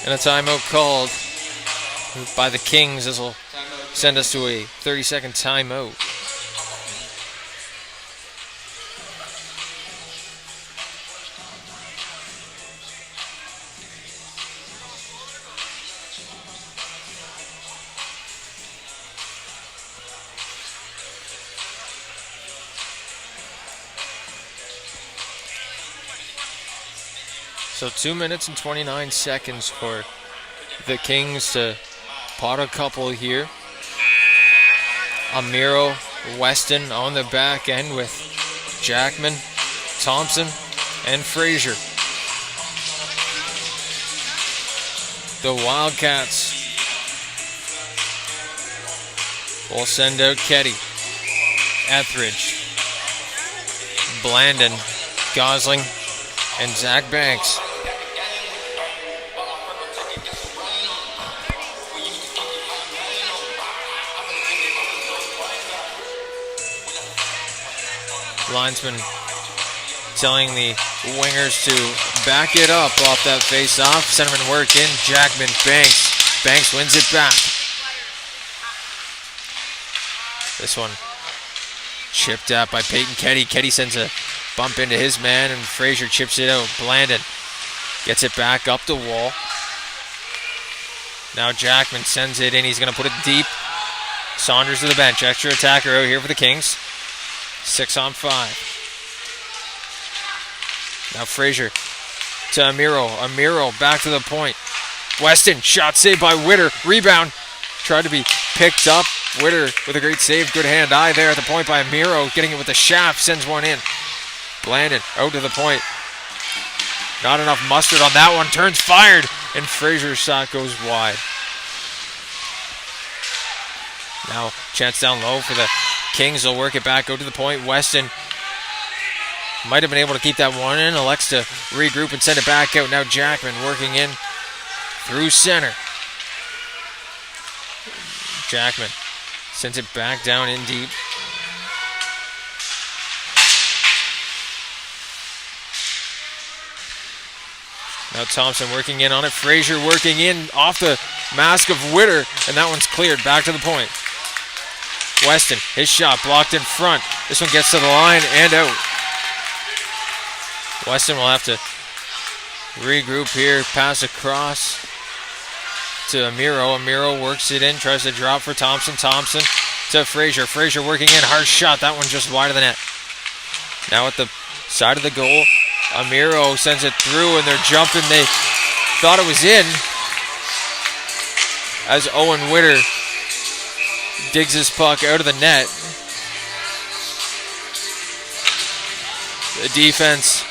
And a timeout called by the Kings. This will send us to a 30-second timeout. So 2 minutes and 29 seconds for the Kings to pot a couple here. Amiro, Weston on the back end with Jackman, Thompson, and Frazier. The Wildcats will send out Ketty, Etheridge, Blandon, Gosling, and Zach Banks. Linesman telling the wingers to back it up off that face-off. Centerman work in. Jackman, Banks. Banks wins it back. This one chipped out by Peyton Ketty. Ketty sends a bump into his man, and Frazier chips it out. Blandon gets it back up the wall. Now Jackman sends it in. He's going to put it deep. Saunders to the bench. Extra attacker out here for the Kings. 6 on 5. Now Frazier to Amiro. Amiro back to the point. Weston, shot saved by Witter. Rebound. Tried to be picked up. Witter with a great save. Good hand-eye there at the point by Amiro. Getting it with the shaft. Sends one in. Blandon out to the point. Not enough mustard on that one. Turns fired. And Frazier's shot goes wide. Now chance down low for the Kings. Will work it back. Go to the point. Weston might have been able to keep that one in. Elects to regroup and send it back out. Now Jackman working in through center. Jackman sends it back down in deep. Now Thompson working in on it. Frazier working in off the mask of Witter, and that one's cleared. Back to the point. Weston, his shot blocked in front. This one gets to the line and out. Weston will have to regroup here. Pass across to Amiro. Amiro works it in, tries to drop for Thompson. Thompson to Frazier. Frazier working in, hard shot. That one just wide of the net. Now at the side of the goal, Amiro sends it through, and they're jumping. They thought it was in as Owen Witter digs his puck out of the net. The defense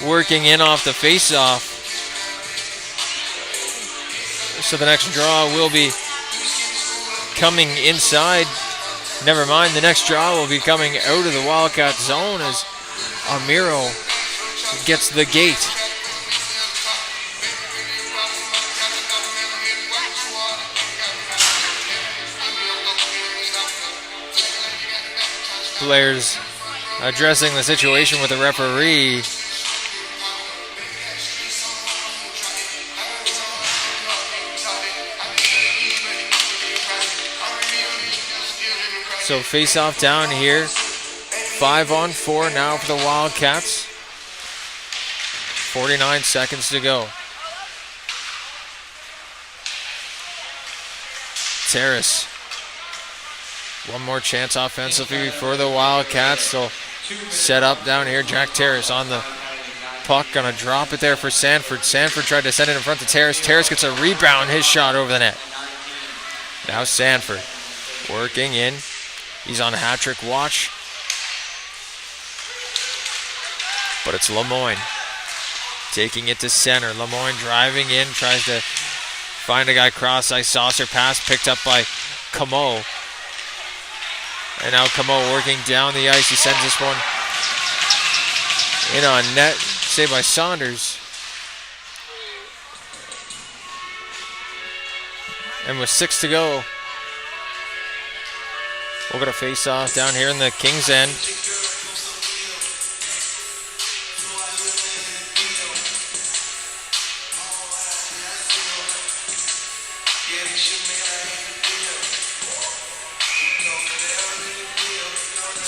working in off the face-off. So the next draw will be coming inside Never mind, the next draw will be coming out of the Wildcat zone as Amiro gets the gate. Players addressing the situation with the referee. So face off down here. 5-on-4 now for the Wildcats. 49 seconds to go. Terrace. One more chance offensively for the Wildcats. They'll set up down here. Jack Terrace on the puck. Gonna drop it there for Sanford. Sanford tried to send it in front to Terrace. Terrace gets a rebound. His shot over the net. Now Sanford working in. He's on hat-trick watch. But it's Lemoyne taking it to center. Lemoyne driving in. Tries to find a guy cross-ice. Saucer pass picked up by Camo. And now Camo working down the ice. He sends this one in on net. Saved by Saunders. And with 6 to go, we'll get a face-off down here in the Kings end.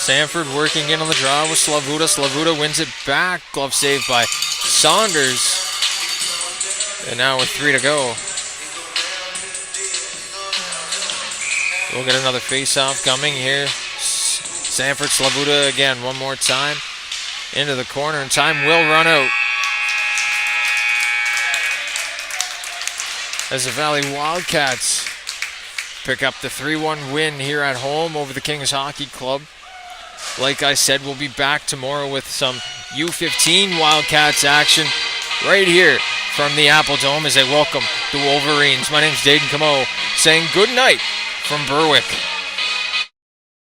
Sanford working in on the draw with Slavuta. Slavuta wins it back. Glove saved by Saunders. And now with 3 to go, we'll get another face-off coming here. Sanford, Slavuta again one more time. Into the corner, and time will run out. As the Valley Wildcats pick up the 3-1 win here at home over the Kings Hockey Club. Like I said, we'll be back tomorrow with some U15 Wildcats action right here from the Apple Dome as they welcome the Wolverines. My name's Dayton Camo saying good night from Berwick.